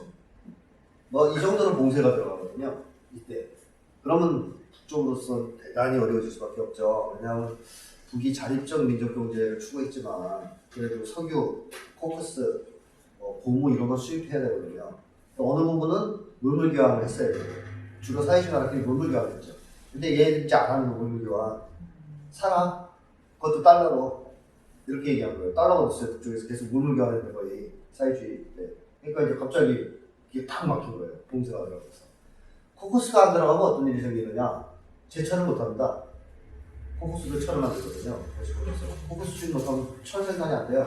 [SPEAKER 1] 뭐 이 정도로 봉쇄가 들어가거든요. 이때. 그러면 북쪽으로서 대단히 어려워질 수밖에 없죠. 왜냐하면 북이 자립적 민족 경제를 추구했지만 그래도 석유, 코커스, 고무 이런 거 수입해야 되거든요. 또 어느 부분은 물물 교환을 했어야 돼요. 주로 사회주의 나라들이 물물 교환을 했죠. 근데 얘네들 이제 안 하는 거 물물 교환. 사라. 그것도 달러로. 이렇게 얘기한 거예요. 달러가 없어요. 북쪽에서 계속 물물 교환했는 거예요. 사회주의 때. 그러니까 이제 갑자기 이게 탁 막힌 거예요. 봉쇄가 들어가면서. 코커스가 안 들어가면 어떤 일이 생기느냐? 제철을 못합니다. 코커스도 철을 만들거든요. 코커스 출 못하면 철 생산이 안 돼요.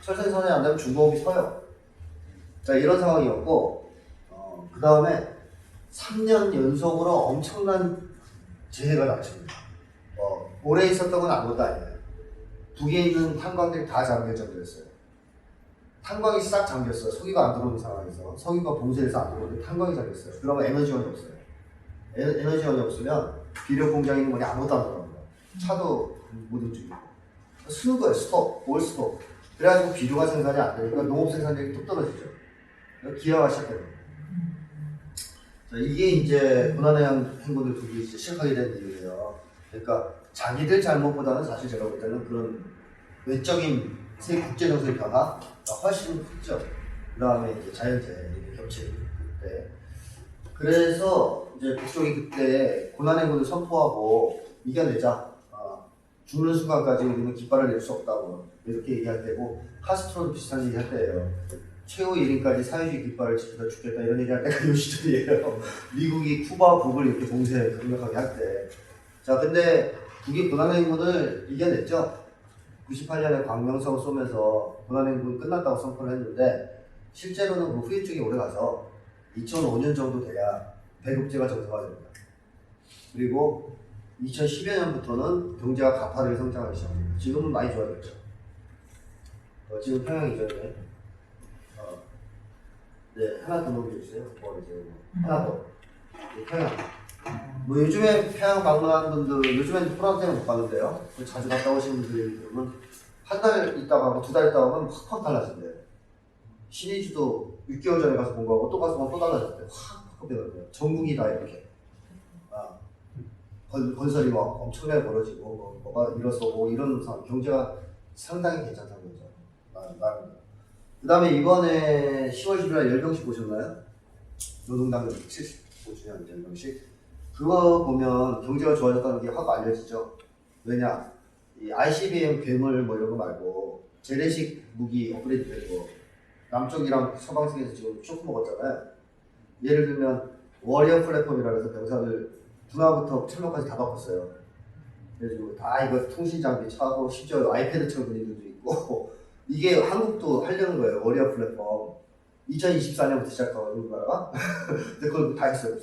[SPEAKER 1] 철 생산이 안 되면 중공업이 서요. 자, 이런 상황이었고, 그 다음에 3년 연속으로 엄청난 재해가 닥칩니다. 오래 있었던 건 아무것도 아니에요. 북에 있는 탄광들이 다 잠길 정도였어요. 탄광이 싹 잠겼어요. 석유가 안 들어오는 상황에서. 석유가 봉쇄돼서 안 들어오는데 탄광이 잠겼어요. 그러면 에너지원이 없어요. 에너지원이 없으면 비료 공장이 있는 거니 아무것도 안 들어갑니다. 차도 못 움직이고. 쓰는 거예요. 스톱. 올 스톱. 그래가지고 비료가 생산이 안 되니까 농업 생산량이 뚝 떨어지죠. 기아가 시작됩니다. 자, 이게 이제 고난의 행군을 두기 시작하게 된 이유예요. 그러니까 자기들 잘못보다는 사실 제가 볼 때는 그런 외적인 국제 정세의 변화가 훨씬 크죠. 그 다음에 이제 자연재해 겹치는 그때. 그래서 이제 북쪽이 그때 고난의 행군을 선포하고 이겨내자. 죽는 순간까지 우리는 깃발을 낼 수 없다고 이렇게 얘기할 때고 카스트로도 비슷한 얘기 할 때예요. 최후 1인까지 사회주의 깃발을 지키다 죽겠다 이런 얘기 할 때가 요 시절이에요. 미국이 쿠바, 북을 이렇게 봉쇄 강력하게 할 때. 자, 근데 북이 고난의 행군을 이겨냈죠. 98년에 광명성 쏘면서 고난의 행군 끝났다고 선포를 했는데 실제로는 그 후유 쪽이 오래 가서 2005년 정도 돼야 배급제가 정상화됩니다. 그리고 2010여 년부터는 경제가 가파르게 성장하기 시작합니다. 지금은 많이 좋아졌죠. 지금 평양 이전에 네, 하나 더 넘겨주세요. 하나 더. 네, 평양. 뭐 요즘에 평양 방문하는 분들, 요즘엔 코로나 때문에 못 가는데요. 자주 갔다 오시는 분들이 그러면 한 달 있다가 하고 2달 있다가 하면 확 달라진대요. 신의주도 6개월 전에 가서 공부하고 또 가서 보면 또 달라졌대요. 확 변했대요. 전국이 다 이렇게. 건설이 막 엄청나게 벌어지고 뭐가 일어서고 이런 상황, 경제가 상당히 괜찮다는 거죠. 그 다음에 이번에 10월 10일 열병식 보셨나요? 노동당 75주년 열병식. 그거 보면 경제가 좋아졌다는 게 확 알려지죠. 왜냐? 이 ICBM 괴물 뭐 이런 거 말고 재래식 무기 업그레이드 되고 남쪽이랑 서방색에서 지금 쇼크 먹었잖아요. 예를 들면 워리어 플랫폼이라 해서 병사들 군화부터 철로까지 다 바꿨어요. 그래가지고 다 이거 통신 장비 차고 심지어 아이패드처럼 그린 것도 있고 이게 한국도 하려는 거예요. 워리어 플랫폼 2024년부터 시작하고 우리나라가 근데 그걸 다 했어요.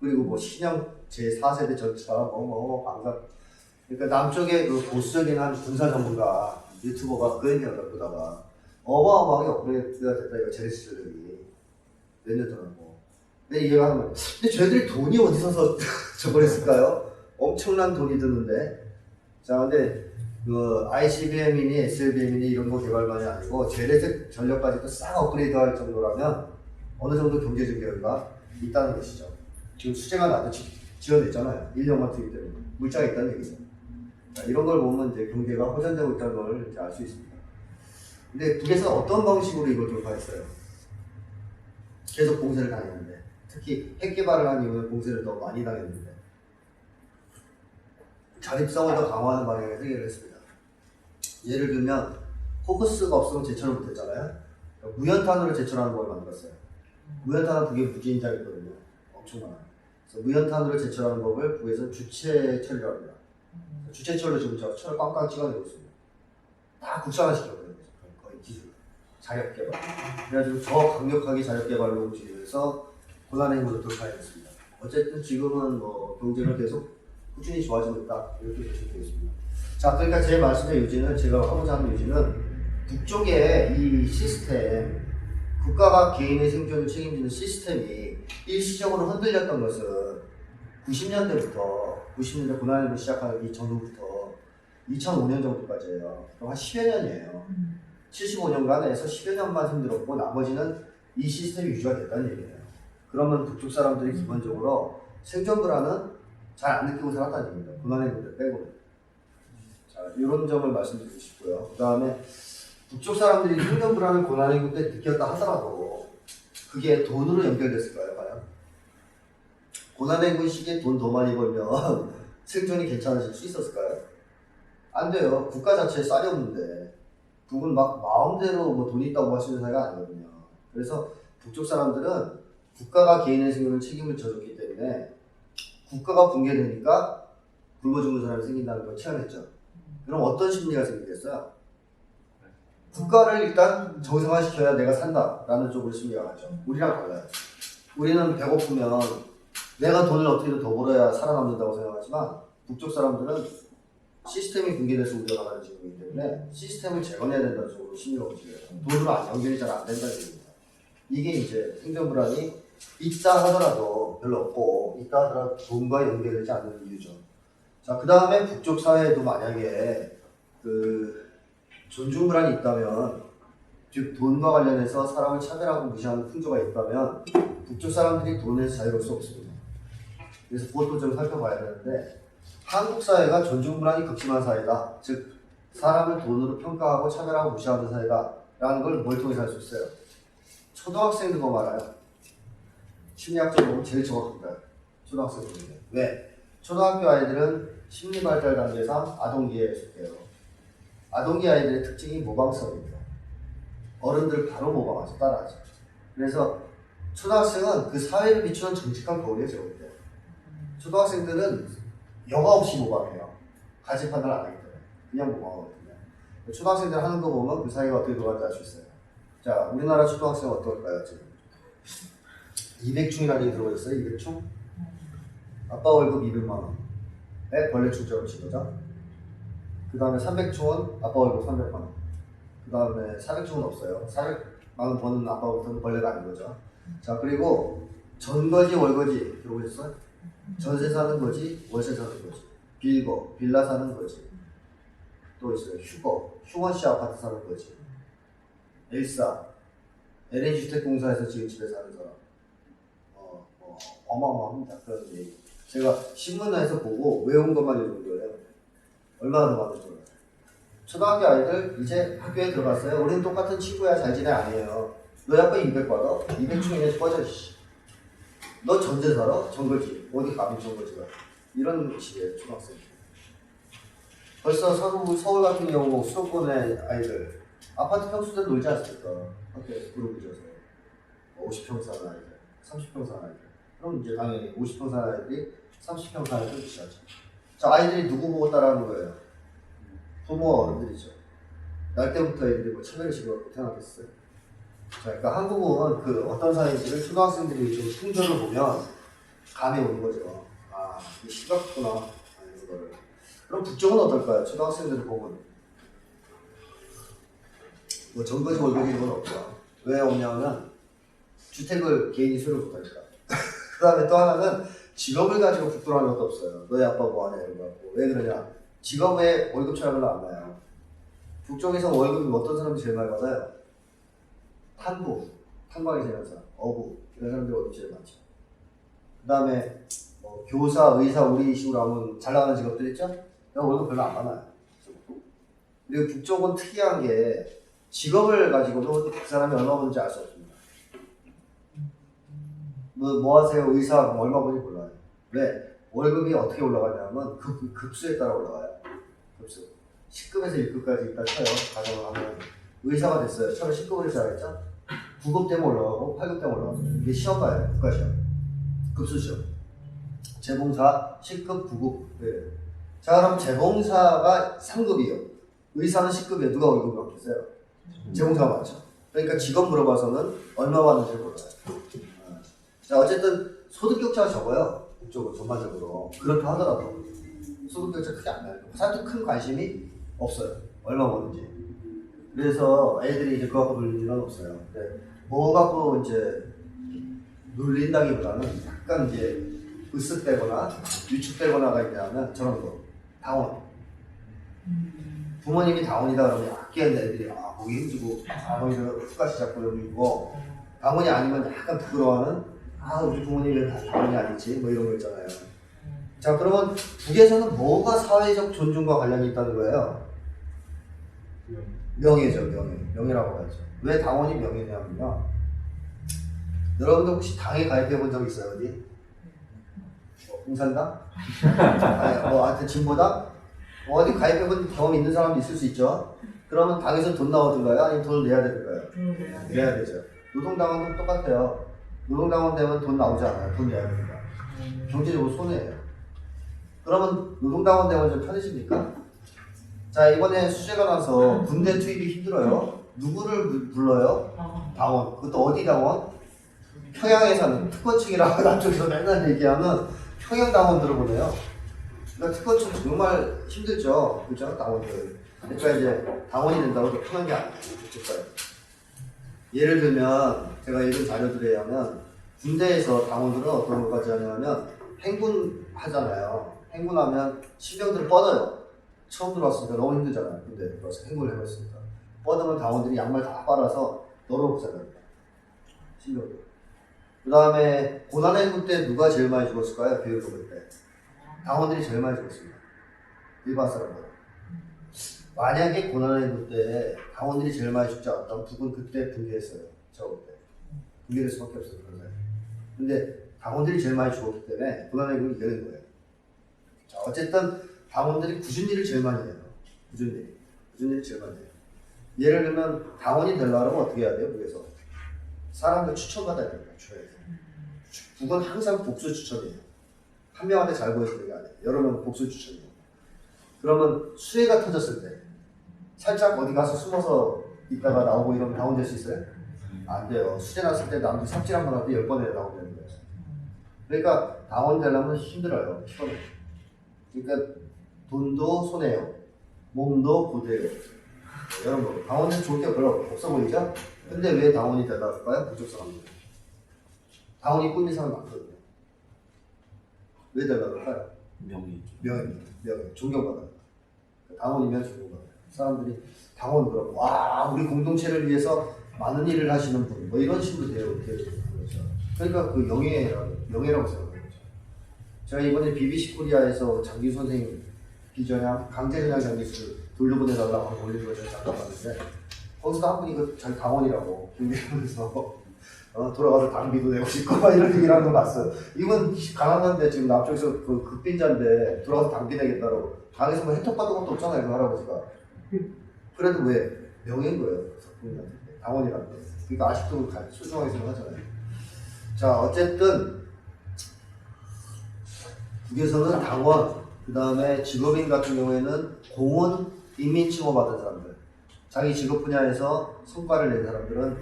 [SPEAKER 1] 그리고 뭐 신형 제4세대 전차 방산 그러니까 남쪽의 그 보수적인 한 군사 전문가 유튜버가 그 얘기를 갖고다가 어마어마하게 업그레이드가 됐다 이거 재래식 전력이 몇 년 동안 근데 이해가 하는 거예요. 근데 저희들이 돈이 어디서 저걸 했을까요? 엄청난 돈이 드는데. 자, 근데 그 ICBM이니 SLBM이니 이런 거 개발만이 아니고 재래식 전력까지도 싹 업그레이드 할 정도라면 어느 정도 경제적 여유가 있다는 것이죠. 지금 수재가 나도 지어냈잖아요. 인력만 투입 때문에. 물자가 있다는 얘기죠. 자, 이런 걸 보면 이제 경제가 호전되고 있다는 걸 이제 알 수 있습니다. 근데 북에서 어떤 방식으로 이걸 돌파했어요? 계속 공세를 당했는데. 특히 핵 개발을 한 이후에 공세를 더 많이 당했는데 자립성을 더 강화하는 방향에서 해결을 했습니다. 예를 들면 포커스가 없으면 제철을 못했잖아요. 무연탄으로 제철하는 걸 만들었어요. 무연탄은 북에 무지인장이 있거든요. 엄청 많아요. 그래서 무연탄으로 제철하는 법을 북에서 주체 처리라고 합니다. 주체 처리로 지금 저 철을 꽝꽝 찍어내고 있습니다. 다 국산화시켰거든요. 거의 기술. 자력 개발. 그래가지고 더 강력하게 자력 개발로 움직이면서 고난의 힘으로 돌파했습니다. 어쨌든 지금은 뭐 경제가 계속 꾸준히 좋아지고 있다 이렇게 보시면 되겠습니다. 자, 그러니까 제 말씀의 요지는 제가 하고자 하는 요지는 북쪽의 이 시스템, 국가가 개인의 생존을 책임지는 시스템이 일시적으로 흔들렸던 것은 90년대 고난의 힘을 시작하기 전후부터 2005년 정도까지예요. 그럼 한 10여 년이에요. 75년간에서 10여 년만 힘들었고 나머지는 이 시스템이 유지가 됐다는 얘기예요. 그러면 북쪽 사람들이 기본적으로 생존 불안은 잘 안 느끼고 살았다는 얘기입니다. 고난의 문제 빼고. 자, 이런 점을 말씀드리고 싶고요. 그 다음에 북쪽 사람들이 생존 불안을 고난의 문제 느꼈다 하더라도 그게 돈으로 연결됐을까요, 과연? 고난의 군 시기에 돈 더 많이 벌면 생존이 괜찮아질 수 있었을까요? 안 돼요. 국가 자체에 쌀이 없는데 북은 막 마음대로 뭐 돈이 있다고 할 수 있는 사회가 아니거든요. 그래서 북쪽 사람들은 국가가 개인의 생존을 책임을 져줬기 때문에 국가가 붕괴되니까 굶어 죽는 사람이 생긴다는 걸 체험했죠. 그럼 어떤 심리가 생기겠어요? 국가를 일단 정상화시켜야 내가 산다라는 쪽으로 심리가 가죠. 우리랑 달라요. 우리는 배고프면 내가 돈을 어떻게든 더 벌어야 살아남는다고 생각하지만 북쪽 사람들은 시스템이 붕괴돼서 우리가 가는 지금이기 때문에 시스템을 재건해야 된다는 쪽으로 심리가 움직여요. 돈으로 연결이 잘 안 된다는 얘기입니다. 이게 이제 생존 불안이 있다 하더라도 별로 없고 있다 하더라도 돈과 연결되지 않는 이유죠. 자, 그 다음에 북쪽 사회에도 만약에 그 존중 불안이 있다면, 즉 돈과 관련해서 사람을 차별하고 무시하는 풍조가 있다면 북쪽 사람들이 돈에서 자유로울 수 없습니다. 그래서 그것도 좀 살펴봐야 되는데 한국 사회가 존중 불안이 극심한 사회다. 즉 사람을 돈으로 평가하고 차별하고 무시하는 사회다라는 걸 뭘 통해서 알 수 있어요? 초등학생들 보면 알아요. 심리학적으로 제일 정확합니다. 초등학생들인데. 왜? 초등학교 아이들은 심리발달 단계상 아동기에 속해요. 아동기 아이들의 특징이 모방성입니다. 어른들을 바로 모방하죠. 따라하죠. 그래서 초등학생은 그 사회를 비추는 정직한 거울이에요. 제가 볼 때. 초등학생들은 여과 없이 모방해요. 가치 판단 안 하기 때문에. 그냥 모방하거든요. 초등학생들 하는 거 보면 그 사회가 어떻게 돌아가는지 알 수 있어요. 자, 우리나라 초등학생은 어떨까요? 지금 200충이라는 얘기 들어보셨어요? 200충? 아빠 월급 200만원에 벌레 충전을 친 거죠. 그 다음에 300충은 아빠 월급 300만원. 그 다음에 400충은 없어요. 400만원 버는 아빠 월급은 벌레가 아닌 거죠. 자, 그리고 전거지 월거지 들어보셨어요? 전세 사는 거지, 월세 사는 거지, 빌거, 빌라 사는 거지, 또 있어요. 휴원시 아파트 사는 거지, 엘사, LA주택공사에서 지은 집에 사는 사람, 어마어마합니다. 그런 얘기. 제가 신문에서 보고 외운 것만 읽은 거예요. 얼마나 더 많은지 몰라요. 초등학교 아이들 이제 학교에 들어갔어요. 우리는 똑같은 친구야 잘 지내 아니에요. 너희 아빠 200 받아? 200 중에 꺼져 씨. 너 전세 살아? 정글지. 어디 가면 정글지가. 이런 식이에요 초등학생. 벌써 서울 같은 경우 수도권의 아이들 아파트 평수대 놀지 않습니까? 학교에서 그룹을 져서 50평 사는 아이들, 30평 사는 아이들. 그럼 이제 당연히 50평 사는 아이들이 30평 사는 아이들 무시하죠. 자, 아이들이 누구 보고 따라하는 거예요? 부모와 어른들이죠. 날 때부터 애들이 뭐 차별을 지고갖고 태어났겠어요. 자, 그러니까 한국은 그 어떤 사회인지를 초등학생들이 좀 풍조를 보면 감이 오는 거죠. 아, 이게 심각구나 하는 거를. 그럼 북쪽은 어떨까요? 초등학생들을 보면 뭐 전거지 월급이 이건 없죠. 왜 없냐면 주택을 개인이 소유를 못하니까. 그 다음에 또 하나는 직업을 가지고 북돋아하는 것도 없어요. 너희 아빠 뭐하냐 이런 거 같고. 왜 그러냐? 직업에 월급 차이가 별로 안 나요. 북쪽에서 월급이 어떤 사람이 제일 많이 받아요? 탄광이 제일 많은 사람, 어부 이런 사람들이 월급이 제일 많죠. 그 다음에 뭐 교사, 의사, 우리 식으로 하면 잘 나가는 직업들 있죠? 그냥 월급 별로 안 많아요. 그리고 북쪽은 특이한 게 직업을 가지고도 그 사람이 얼마 버는지 알 수 없습니다. 뭐 하세요? 의사 그럼 얼마 버는지 몰라요. 왜? 월급이 어떻게 올라가냐면 급수에 따라 올라가요. 급수. 10급에서 1급까지 일단 쳐요. 가정을 하면 의사가 됐어요. 처음에 10급으로 시작했죠? 9급 되면 올라가고 8급 되면 올라가고 이게 시험 봐요. 국가시험. 급수 시험. 재봉사 10급, 9급. 네. 자 그럼 재봉사가 3급이요. 의사는 10급이에요. 누가 월급이 많겠어요? 재봉사가 많죠. 그러니까 직업 물어봐서는 얼마 받는지 몰라요. 자 어쨌든 소득 격차가 적어요. 이쪽은 전반적으로. 그렇다 하더라도 소득 격차 크게 안 나요. 사람들 큰 관심이 없어요. 얼마 버는지. 그래서 애들이 이제 그거 갖고 놀릴 일은 없어요. 근데 뭐 갖고 이제 놀린다기보다는 약간 이제 으쓱대거나 위축되거나가 있냐면 저런 거. 당원. 부모님이 당원이다 그러면 약간 애들이 보기 힘주고 거기서 후가시 잡고 여기 있고 당원이 아니면 약간 부끄러워하는 우리 부모님이 당원이 아니지 뭐 이런 거 있잖아요. 자 그러면 북에서는 뭐가 사회적 존중과 관련이 있다는 거예요? 명예죠. 명예라고 하죠. 왜 당원이 명예냐면요. 여러분들 혹시 당에 가입해 본 적 있어요? 어디? 공산당? 아니, 하여튼 진보당? 어디 가입해 본 경험 있는 사람도 있을 수 있죠. 그러면 당에서 돈 나오든가요? 아니면 돈을 내야 되는가요? 내야 되죠. 노동당원도 똑같아요. 노동당원 되면 돈 나오지 않아요. 돈 내야 됩니다. 경제적으로 손해예요. 그러면 노동당원 되면 좀 편해집니까? 자 이번에 수재가 나서 군대 투입이 힘들어요. 누구를 불러요? 당원. 그것도 어디 당원? 평양에 사는 특권층이라고 남쪽에서 맨날 얘기하는 평양당원들을 보내요. 그러니까 특권층 정말 힘들죠. 그죠? 당원들. 그러니까 이제 당원이 된다고 또 편한 게 아니에요. 그쪽까지. 예를 들면 제가 읽은 자료들에 의하면 군대에서 당원들은 어떤 것까지 하냐면 행군하잖아요. 행군하면 신병들을 뻗어요. 처음 들어왔으니까 너무 힘들잖아요. 근데 들어와서 행군을 해봤으니까. 뻗으면 당원들이 양말 다 빨아서 널어놓잖아요. 신병들. 그 다음에 고난행군 때 누가 제일 많이 죽었을까요? 교육 먹을 때. 당원들이 제일 많이 죽었습니다. 일반 사람보다. 만약에 고난행군 때 당원들이 제일 많이 죽지 않았다면 북은 그때 붕괴했어요. 저 때. 붕괴될 수밖에 없어요. 근데 당원들이 제일 많이 죽었기 때문에 고난행군이 이겨낸 거예요. 자, 어쨌든 당원들이 굳은 일을 제일 많이 해요. 굳은 일을 제일 많이 해요. 예를 들면 당원이 되려면 어떻게 해야 돼요? 그래서 사람들 추천받아야 됩니다. 주에서. 북은 항상 복수 추천이에요. 한 명한테 잘 보여주는 게 아니에요. 여러 명 복수 추천이에요. 그러면 수해가 터졌을 때 살짝 어디 가서 숨어서 있다가 나오고 이러면 당원 될 수 있어요? 안 돼요. 수재 났을 때 남들 삽질 한 번 할 때 10번에 당원 되는 거예요. 그러니까 당원 되려면 힘들어요. 피곤해요. 그러니까 돈도 손해요. 몸도 고돼요. 여러분 당원은 좋을 게 별로 없어 보이죠? 근데 왜 당원이 되려고 할까요? 그쪽 사람들. 당원이 꾸민 사람 많거든요. 왜 되려고 할까요?
[SPEAKER 2] 명예.
[SPEAKER 1] 존경받아요. 당원이면 존경받아요. 사람들이 당원 그러면 와 우리 공동체를 위해서 많은 일을 하시는 분 뭐 이런 식으로 되어 있는 거죠. 그러니까 그 명예라고 생각하는 거죠. 제가 이번에 BBC 코리아에서 장기 선생님 비전향 강제전향 장기술 돌려보내달라고 하고 올린 걸 제가 잠깐 봤는데 거기서 한 분이 그 자기 강원이라고 준비하면서 돌아가서 당비도 내고 싶고 막 이런 얘기를 하는 거 봤어요. 이건 가난한데 지금 남쪽에서 그 극빈자인데 돌아가서 당비 내겠다고 당에서 뭐 혜택 받은 것도 없잖아요 그 할아버지가. 그래도 왜 명예인 거예요 석분이한테 당원이라는 게. 그러니까 아직도 소중하게 생각하잖아요. 자 어쨌든 북에서는 당원 그 다음에 직업인 같은 경우에는 공원 인민칭호 받은 사람들 자기 직업 분야에서 성과를 낸 사람들은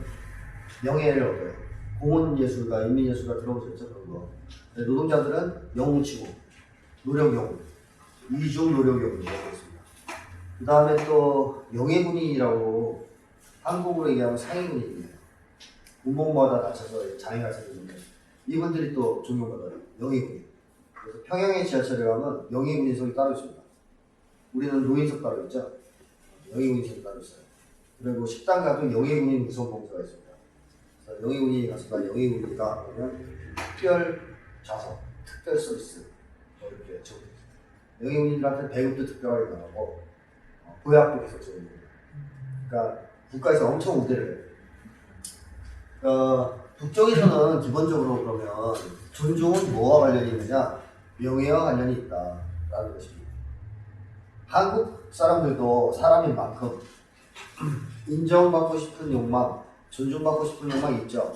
[SPEAKER 1] 명예를 얻어요. 공원예술가, 인민예술가 들어보셨죠? 그런 거. 노동자들은 영웅칭호, 노력영웅, 이중 노력영웅 이라고 있습니다. 그 다음에 또 영예군인이라고 한국으로 얘기하면 상위군인이에요. 군복무하다 다쳐서 장애가 생기는데 이분들이 또 존경받아요. 영예군인. 그래서 평양의 지하철에 가면 영예군인석이 따로 있습니다. 우리는 노인석 따로 있죠? 영예군인석이 따로 있어요. 그리고 식당 가도 영예군인 구성봉사가 있습니다. 그래서 영예군인이 가서 나 영예군인이다 그러면 특별 좌석, 특별 서비스 이렇게 적혀있습니다. 영예군인들한테 배급도 특별하게 나가고 보약도 계속 적용됩니다. 그러니까 국가에서 엄청 우대를 해요. 북쪽에서는 기본적으로 그러면 존중은 뭐와 관련이 있느냐? 명예와 관련이 있다라는 것입니다. 한국 사람들도 사람인 만큼 인정받고 싶은 욕망, 존중받고 싶은 욕망이 있죠.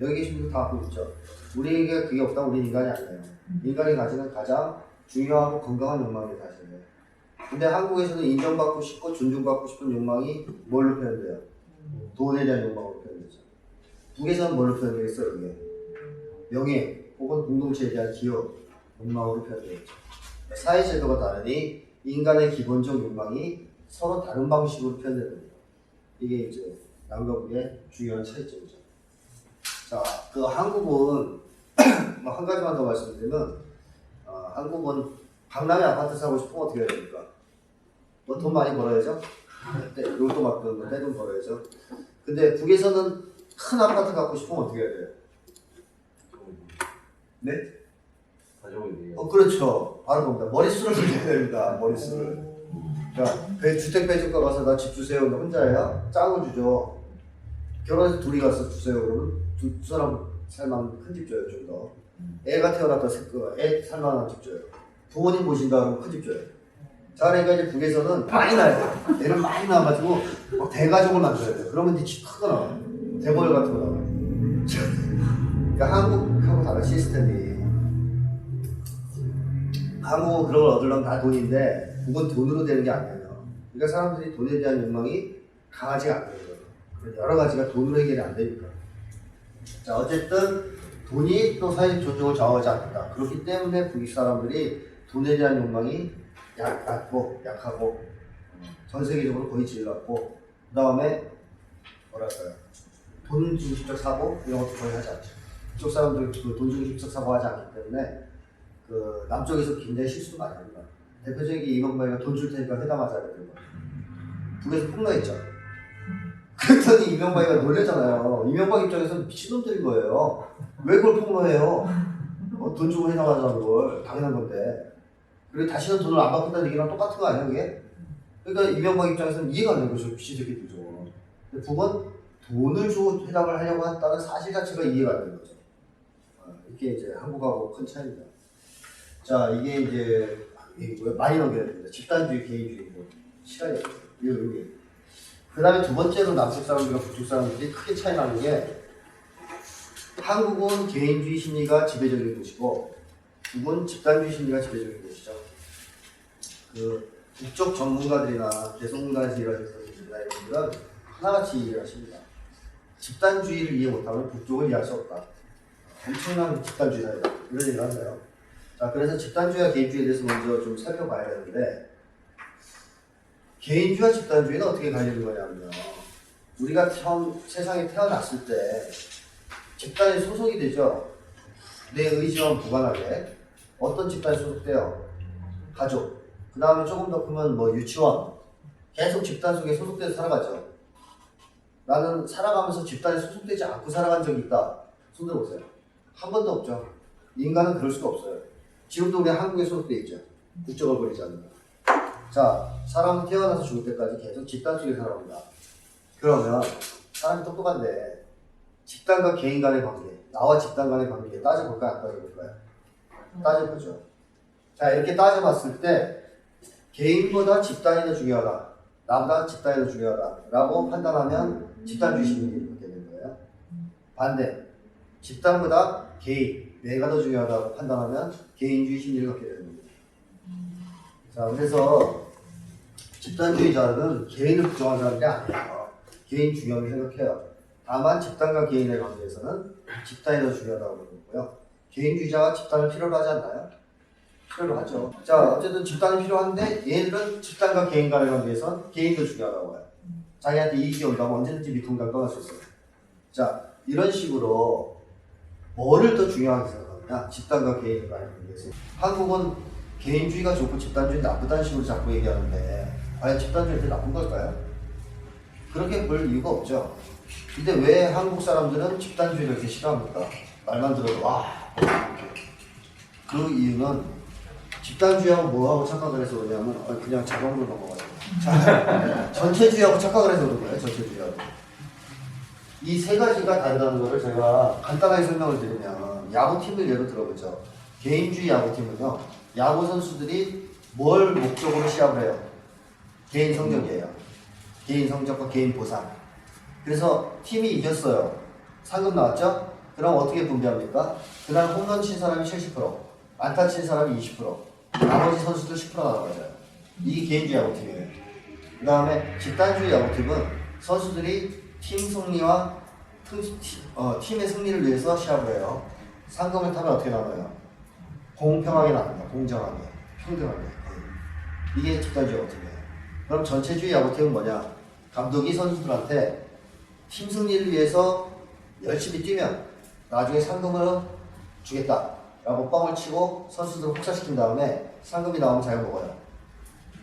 [SPEAKER 1] 여기 계신 분들 다 갖고 있죠. 우리에게 그게 없다면 우리는 인간이 아니에요. 인간이 가지는 가장 중요하고 건강한 욕망이 사실은. 근데 한국에서는 인정받고 싶고 존중받고 싶은 욕망이 뭘로 표현돼요? 돈에 대한 욕망으로 표현되죠. 북에서는 뭘로 표현되겠어요? 그게 명예 혹은 공동체에 대한 기여 욕망으로 표현되겠죠. 사회제도가 다르니 인간의 기본적 욕망이 서로 다른 방식으로 표현됩니다. 이게 이제 남과 북의 중요한 차이점이죠. 자, 그 한국은 뭐 한 가지만 더 말씀드리면 한국은 강남에 아파트 사고 싶으면 어떻게 해야 됩니까? 뭐 돈 많이 벌어야죠. 로또 맞든 뭐 떼돈 벌어야죠. 근데 북에서는 큰 아파트 갖고 싶으면 어떻게 해야 돼요? 네?
[SPEAKER 2] 가져오겠네요.
[SPEAKER 1] 그렇죠. 바로 봅니다. 머릿수를 들여야 됩니다. 머릿수를. 자, 주택 배정가 가서 나 집 주세요. 그러면 혼자예요? 짝을 주죠. 결혼해서 둘이 가서 주세요. 그러면 두 사람 살만한 큰 집 줘요. 좀 더. 애가 태어났다 애 살만한 집 줘요. 부모님 모신다 그러면 큰 집 줘요. 자, 그러니까 이제 북에서는 많이 나요. 애를 많이 낳아가지고 막 대가족을 만들어야 돼요. 그러면 이제 집 크게 나와요. 대보열 같은 거 나와요. 그러니까 한국하고 다른 시스템이 한국은 그런 걸 얻으려면 다 돈인데 북은 돈으로 되는 게 아니에요. 그러니까 사람들이 돈에 대한 욕망이 강하지가 않는 거예요. 여러 가지가 돈으로 해결이 안 되니까. 자, 어쨌든 돈이 또 사회적 존중을 좌우하지 않는다. 그렇기 때문에 북익 사람들이 돈에 대한 욕망이 약하고 전 세계적으로 거의 제일 낮고 그 다음에 뭐랄까요 돈 중심적 사고 이런 것도 거의 하지 않죠. 이쪽 사람들 그 돈 중심적 사고 하지 않기 때문에 그 남쪽에서 굉장히 실수를 많이 합니다. 대표적인 게 이명박이가 돈 줄 테니까 회담하자 그랬던 거예요. 북에서 폭로했죠. 그랬더니 이명박이가 놀랬잖아요. 이명박 입장에서는 미친놈들인 거예요. 왜 그걸 폭로해요? 돈 주고 회담하자는 걸 당연한 건데. 그리고 다시는 돈을 안 받겠다는 얘기랑 똑같은 거 아니에요, 그게? 그러니까 이명박 입장에서는 이해가 안 되는 거죠, 미친 새끼들죠. 근데 북은 돈을 주고 회담을 하려고 했다는 사실 자체가 이해가 안 되는 거죠. 이게 이제 한국하고 큰 차이입니다. 자, 이게 이제 많이 넘겨야 됩니다. 집단주의, 개인주의, 시간이 없어요. 여기. 그 다음에 두 번째로 남쪽 사람들과 북쪽 사람들이 크게 차이 나는 게 한국은 개인주의 심리가 지배적인 곳이고 북은 집단주의 심리가 지배적인 곳이죠. 그 북쪽 전문가들이나 대성공단에서 일하셨던 분들은 하나같이 일을 하십니다. 집단주의를 이해 못하면 북쪽을 이해할 수 없다. 엄청난 집단주의자이다. 이런 얘기를 하세요. 자, 그래서 집단주의와 개인주의에 대해서 먼저 좀 살펴봐야 되는데 개인주의와 집단주의는 어떻게 갈리는 거냐면요. 우리가 처음 세상에 태어났을 때 집단에 소속이 되죠. 내 의지와 무관하게 어떤 집단에 소속돼요? 가족. 그 다음에 조금 더 크면 뭐 유치원. 계속 집단 속에 소속돼서 살아가죠. 나는 살아가면서 집단에 소속되지 않고 살아간 적이 있다. 손 들어보세요. 한 번도 없죠. 인간은 그럴 수가 없어요. 지금도 우리 한국에 소속돼 있죠. 국적을 버리지 않는다. 자, 사람은 태어나서 죽을 때까지 계속 집단 속에 살아온다. 그러면 사람이 똑똑한데 집단과 개인 간의 관계, 나와 집단 간의 관계 따져볼까요? 안 따져볼까요? 따져보죠. 자, 이렇게 따져봤을 때 개인보다 집단이 더 중요하다. 나보다 집단이 더 중요하다라고 판단하면 집단주의 심리를 갖게 되는 거예요. 반대, 집단보다 개인, 내가 더 중요하다고 판단하면 개인주의 심리를 갖게 되는 겁니다. 자, 그래서 집단주의자는 개인을 부정하는 사람이 아니에요. 개인 중요하게 생각해요. 다만 집단과 개인의 관계에서는 집단이 더 중요하다고 보는 거고요. 개인주의자가 집단을 필요로 하지 않나요? 필요로 하죠. 자, 어쨌든 집단이 필요한데 얘들은 집단과 개인 간의 관계에서 개인이 더 중요하다고 해요. 자기한테 이익이 온다면 언제든지 밑통당 떠날 수 있어요. 자, 이런 식으로 뭐를 더 중요하게 생각하느냐? 집단과 개인 간의 관계에서. 한국은 개인주의가 좋고 집단주의 나쁘다는 식으로 자꾸 얘기하는데 과연 집단주의가 나쁜 걸까요? 그렇게 볼 이유가 없죠. 근데 왜 한국 사람들은 집단주의를 이렇게 싫어합니까? 말만 들어도 와. 그 이유는 집단주의하고 뭐하고 착각을 해서 그러냐면 그냥 자동으로 넘어가요. 전체주의하고 착각을 해서 그런 거예요. 전체주의하고. 이 세 가지가 다르다는 거를 제가 간단하게 설명을 드리면 야구팀을 예로 들어보죠. 개인주의 야구팀은요. 야구 선수들이 뭘 목적으로 시합을 해요? 개인 성적이에요. 개인 성적과 개인 보상. 그래서 팀이 이겼어요. 상금 나왔죠? 그럼 어떻게 분배합니까? 그날 홈런 친 사람이 70%, 안타 친 사람이 20%, 나머지 선수들 10% 나눠가져요. 이게 개인주의 야구팀이에요. 그 다음에 집단주의 야구팀은 선수들이 팀 승리와 팀의 승리를 위해서 시합을 해요. 상금을 타면 어떻게 나눠요? 공평하게 나눈다. 공정하게, 평등하게. 이게 집단주의 야구팀이에요. 그럼 전체주의 야구팀은 뭐냐? 감독이 선수들한테 팀 승리를 위해서 열심히 뛰면 나중에 상금을 주겠다라고 뻥을 치고 선수들을 혹사시킨 다음에 상금이 나오면 자기가 먹어요.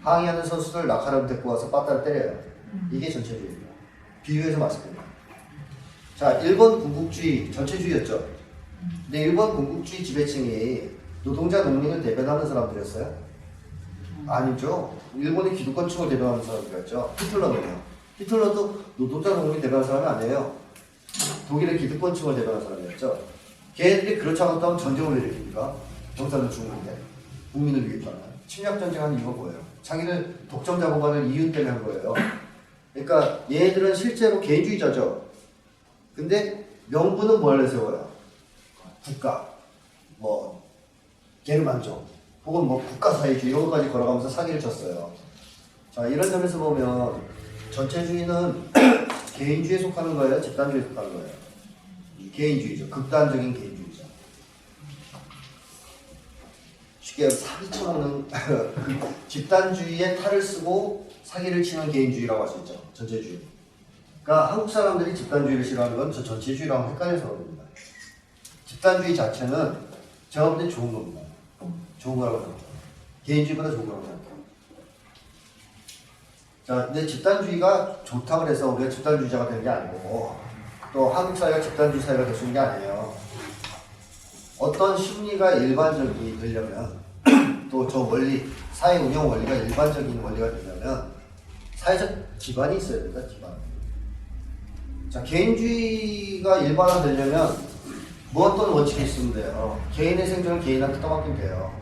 [SPEAKER 1] 항의하는 선수들 낙하를 데리고 와서 빠따를 때려요. 이게 전체주의입니다. 비유해서 말씀드립니다. 자, 일본 군국주의 전체주의였죠. 근데 일본 군국주의 지배층이 노동자 농민을 대변하는 사람들이었어요? 아니죠. 일본의 기득권층을 대변하는 사람들이었죠. 히틀러는요. 히틀러도 노동자 농민 대변하는 사람이 아니에요. 독일의 기득권층을 대변하는 사람이었죠. 걔네들이 그렇지 않았다면 전쟁을 왜 일으킵니까? 병사들 죽는데 국민을 위해서는 침략전쟁하는 이유가 뭐예요? 자기를 독점자 고받을 이유 때문에 한 거예요. 그러니까 얘네들은 실제로 개인주의자죠. 근데 명분은 뭘 내세워요? 국가, 뭐 게르만족, 혹은 뭐 국가사회주의 이런 것까지 걸어가면서 사기를 쳤어요. 자, 이런 점에서 보면 전체주의는 개인주의에 속하는 거예요? 집단주의에 속하는 거예요? 개인주의죠. 극단적인 개인주의죠. 쉽게 사기 쳐먹는 집단주의에 탈을 쓰고 사기를 치는 개인주의라고 할 수 있죠. 전체주의. 그러니까 한국 사람들이 집단주의를 싫어하는 건 저 전체주의랑 헷갈려서 그럽니다. 집단주의 자체는 제가 볼 때 좋은 겁니다. 좋은 거라고 생각해요. 개인주의보다 좋은 거라고 생각해요. 자, 근데 집단주의가 좋다고 해서 우리가 집단주의자가 되는 게 아니고 또 한국 사회가 집단주의 사회가 될 수 있는 게 아니에요. 어떤 심리가 일반적이 되려면 또 저 원리, 사회 운영 원리가 일반적인 원리가 되려면 사회적 기반이 있어야 됩니다. 기반. 자, 개인주의가 일반화되려면 뭐 어떤 원칙이 있으면 돼요. 개인의 생존을 개인한테 떠맡기면 돼요.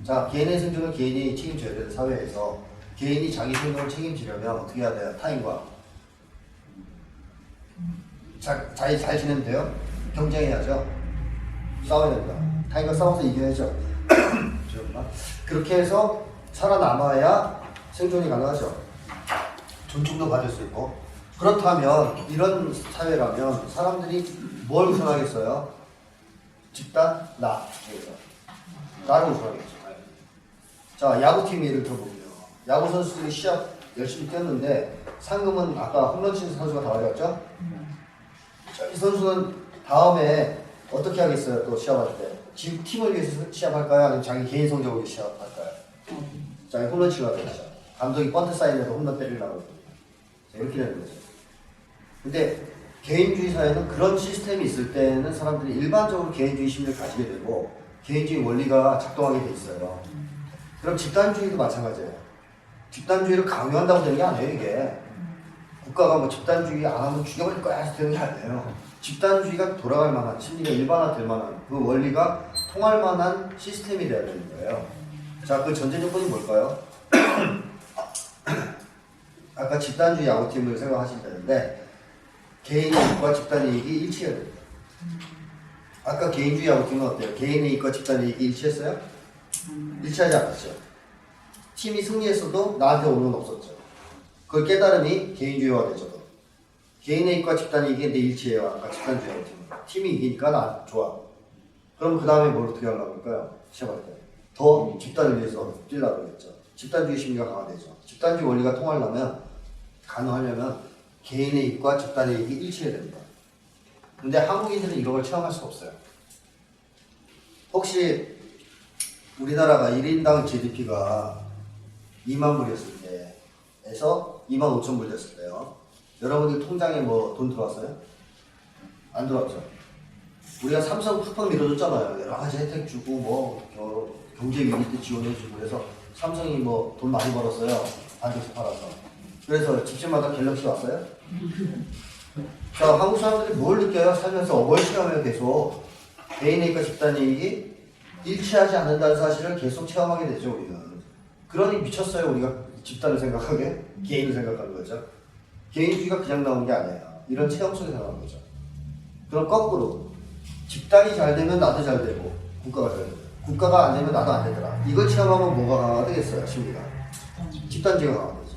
[SPEAKER 1] 자, 개인의 생존을 개인이 책임져야 돼요. 사회에서. 개인이 자기 생존을 책임지려면 어떻게 해야 돼요? 타인과. 잘 지내면 돼요? 경쟁해야죠. 싸워야 된다. 타인과 싸워서 이겨야죠. 그렇게 해서 살아남아야 생존이 가능하죠. 존중도 받을 수 있고. 그렇다면 이런 사회라면 사람들이 뭘 우선하겠어요? 집단? 나. 나를 우선하겠죠. 자, 야구팀 예를 들어보면요. 야구 선수들이 시합 열심히 뛰었는데 상금은 아까 홈런 친 선수가 다 가져갔죠? 자, 이 선수는 다음에 어떻게 하겠어요? 또 시합할 때. 지금 팀을 위해서 시합할까요? 아니면 자기 개인 성적을 위해서 시합할까요? 자, 홈런 치고 가겠죠. 감독이 번트 사인해서 홈런 때리려고 합니다. 이렇게 되는 거죠. 근데 개인주의 사회는 그런 시스템이 있을 때는 사람들이 일반적으로 개인주의 심리를 가지게 되고 개인주의 원리가 작동하게 돼 있어요. 그럼 집단주의도 마찬가지예요. 집단주의를 강요한다고 되는 게 아니에요, 이게. 국가가 뭐 집단주의 안 하면 죽여버릴 거야 해서 되는 게 아니에요. 집단주의가 돌아갈 만한, 심리가 일반화될 만한, 그 원리가 통할 만한 시스템이 돼야 되는 거예요. 자, 그 전제 조건이 뭘까요? 아까 집단주의 야구팀을 생각하신다는데, 개인 이익과 집단 이익이 일치해야 됩니다. 아까 개인주의 야구팀은 어때요? 개인 이익과 집단 이익이 일치했어요? 일치하지 않았죠. 팀이 승리했어도 나한테 오는 건 없었죠. 그걸 깨달으니 개인주의화 되죠. 개인의 이익과 집단 이익이 내 일치해요. 아까 집단주의 야구팀. 팀이 이기니까 나 좋아. 그럼 그 다음에 뭘 어떻게 하려고 할까요? 시험할 때. 더 집단을 위해서 뛰려고 했죠. 집단주의 심리가 강화되죠. 집단주의 원리가 통하려면, 가능하려면 개인의 이익과 집단의 이익이 일치해야 됩니다. 근데 한국인들은 이런 걸 체험할 수가 없어요. 혹시 우리나라가 1인당 GDP가 2만 불이었을 때에서 2만 5천 불 됐을 때요. 여러분들 통장에 뭐 돈 들어왔어요? 안 들어왔죠? 우리가 삼성 쿠폰 밀어줬잖아요. 여러 가지 혜택 주고 뭐 경제 위기 때 지원해주고 그래서 삼성이 뭐 돈 많이 벌었어요. 반도체 팔아서. 그래서 집집마다 갤럭시 왔어요? 자, 한국 사람들이 뭘 느껴요? 살면서 뭘 체험해요? 계속 개인이익과 집단이익이 일치하지 않는다는 사실을 계속 체험하게 되죠. 우리는. 그러니 미쳤어요. 우리가 집단을 생각하게 개인을 생각하는 거죠. 개인주의가 그냥 나온 게 아니에요. 이런 체험 속에서 나온 거죠. 그럼 거꾸로 집단이 잘 되면 나도 잘 되고 국가가 잘 되고 국가가 안 되면 나도 안 되더라. 이걸 체험하면 뭐가 강화되겠어요? 심리가. 집단주의가 강화되죠.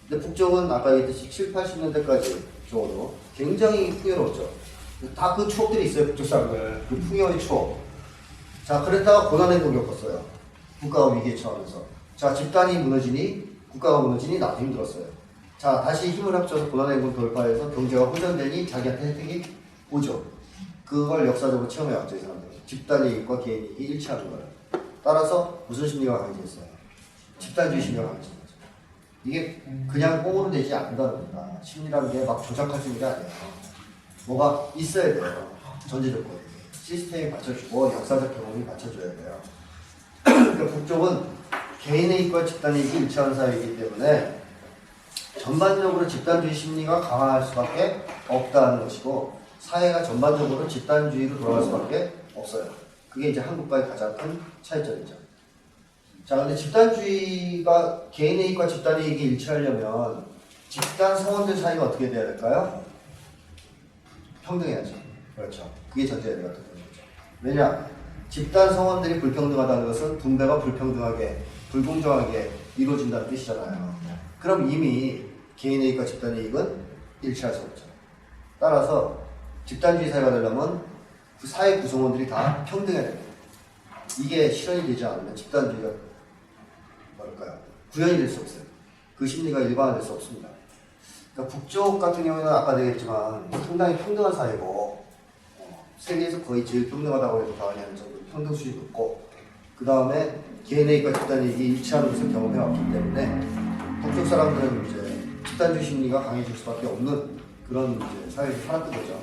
[SPEAKER 1] 근데 북쪽은 아까 얘기했듯이 7, 80년대까지 적어도 굉장히 풍요로웠죠. 다 그 추억들이 있어요. 북쪽 사람들. 그 풍요의 추억. 자, 그랬다가 고난행군 겪었어요. 국가가 위기에 처하면서. 자, 집단이 무너지니 국가가 무너지니 나도 힘들었어요. 자, 다시 힘을 합쳐서 고난행군 돌파해서 경제가 호전되니 자기한테 혜택이 오죠. 그걸 역사적으로 체험해왔죠, 이 사람들은. 집단의 이익과 개인의 이익이 일치하는 거예요. 따라서 무슨 심리가 강해졌어요? 집단주의 심리가 강해진 거죠. 이게 그냥 꽁으로 되지 않는다는 겁니다. 심리라는 게 막 조작할 수 있는 게 아니에요. 뭐가 있어야 돼요. 전제 조건이. 시스템이 받쳐주고 역사적 경험이 받쳐줘야 돼요. 그러니까 북쪽은 개인의 이익과 집단의 이익이 일치하는 사회이기 때문에 전반적으로 집단주의 심리가 강화할 수밖에 없다는 것이고 사회가 전반적으로 집단주의로 돌아갈 수밖에 없어요. 그게 이제 한국과의 가장 큰 차이점이죠. 자, 근데 집단주의가 개인의 이익과 집단의 이익이 일치하려면 집단 성원들 사이가 어떻게 돼야 될까요? 평등해야죠. 그렇죠. 그게 전제가 되는 거죠. 왜냐? 집단 성원들이 불평등하다는 것은 분배가 불평등하게, 불공정하게 이루어진다는 뜻이잖아요. 그럼 이미 개인의 이익과 집단의 이익은 일치할 수 없죠. 따라서 집단주의 사회가 되려면 그 사회 구성원들이 다 평등해야 됩니다. 이게 실현이 되지 않으면 집단주의가 뭐랄까요? 구현이 될 수 없어요. 그 심리가 일반화될 수 없습니다. 그러니까 북쪽 같은 경우에는 아까 얘기했지만 상당히 평등한 사회고 세계에서 거의 제일 평등하다고 해도 과언이 아닐 정도로 평등 수준이 높고 그 다음에 개인의 이익과 집단의 이익이 일치하는 것을 경험해 왔기 때문에 북쪽 사람들은 이제 집단주의 심리가 강해질 수밖에 없는 그런 이제 사회에서 살았던 거죠.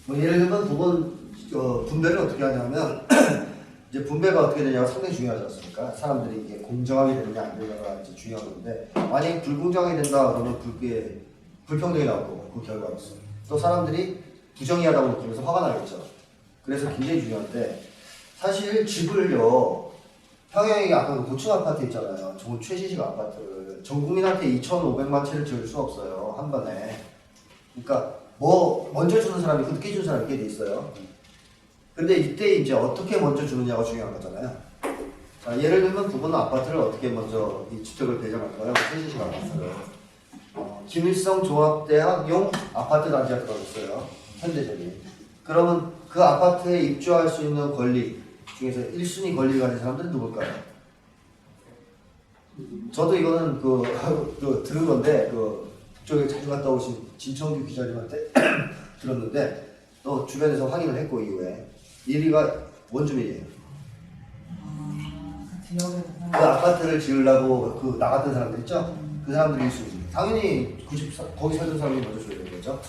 [SPEAKER 1] 뭐 예를 들면 분배를 어떻게 하냐면 이제 분배가 어떻게 되냐가 상당히 중요하지 않습니까? 사람들이 이게 공정하게 되느냐 안 되느냐가 이제 중요한 건데 만약에 불공정하게 된다 그러면 그게 불평등이 나올 거고 그 결과로서 또 사람들이 부정의하다고 느끼면서 화가 나겠죠. 그래서 굉장히 중요한데 사실 집을요 평양에 아까 그 고층 아파트 있잖아요. 좋은 최신식 아파트를 전 국민한테 2,500만 채를 지을 수 없어요. 한 번에. 그러니까 뭐 먼저 주는 사람이 있고 늦게 주는 사람이 있게 돼 있어요. 근데 이때 이제 어떻게 먼저 주느냐가 중요한 거잖아요. 자, 예를 들면 두 분은 아파트를 어떻게 먼저 이 주택을 배정할까요? 최신식 아파트를. 김일성 종합대학용 아파트 단지가 들어있어요. 현대적인. 그러면 그 아파트에 입주할 수 있는 권리 중에서 1순위 권리를 가진 사람들은 누굴까요? 저도 이거는 들은 건데 그쪽에 자주 갔다 오신 진청규 기자님한테 들었는데 또 주변에서 확인을 했고 이후에 1위가 원주민이에요. 그 아파트를 지으려고 그 나갔던 사람들 있죠? 그 사람들이 1순위. 당연히 거기 살던 사람이 먼저 줘야 되는 거죠.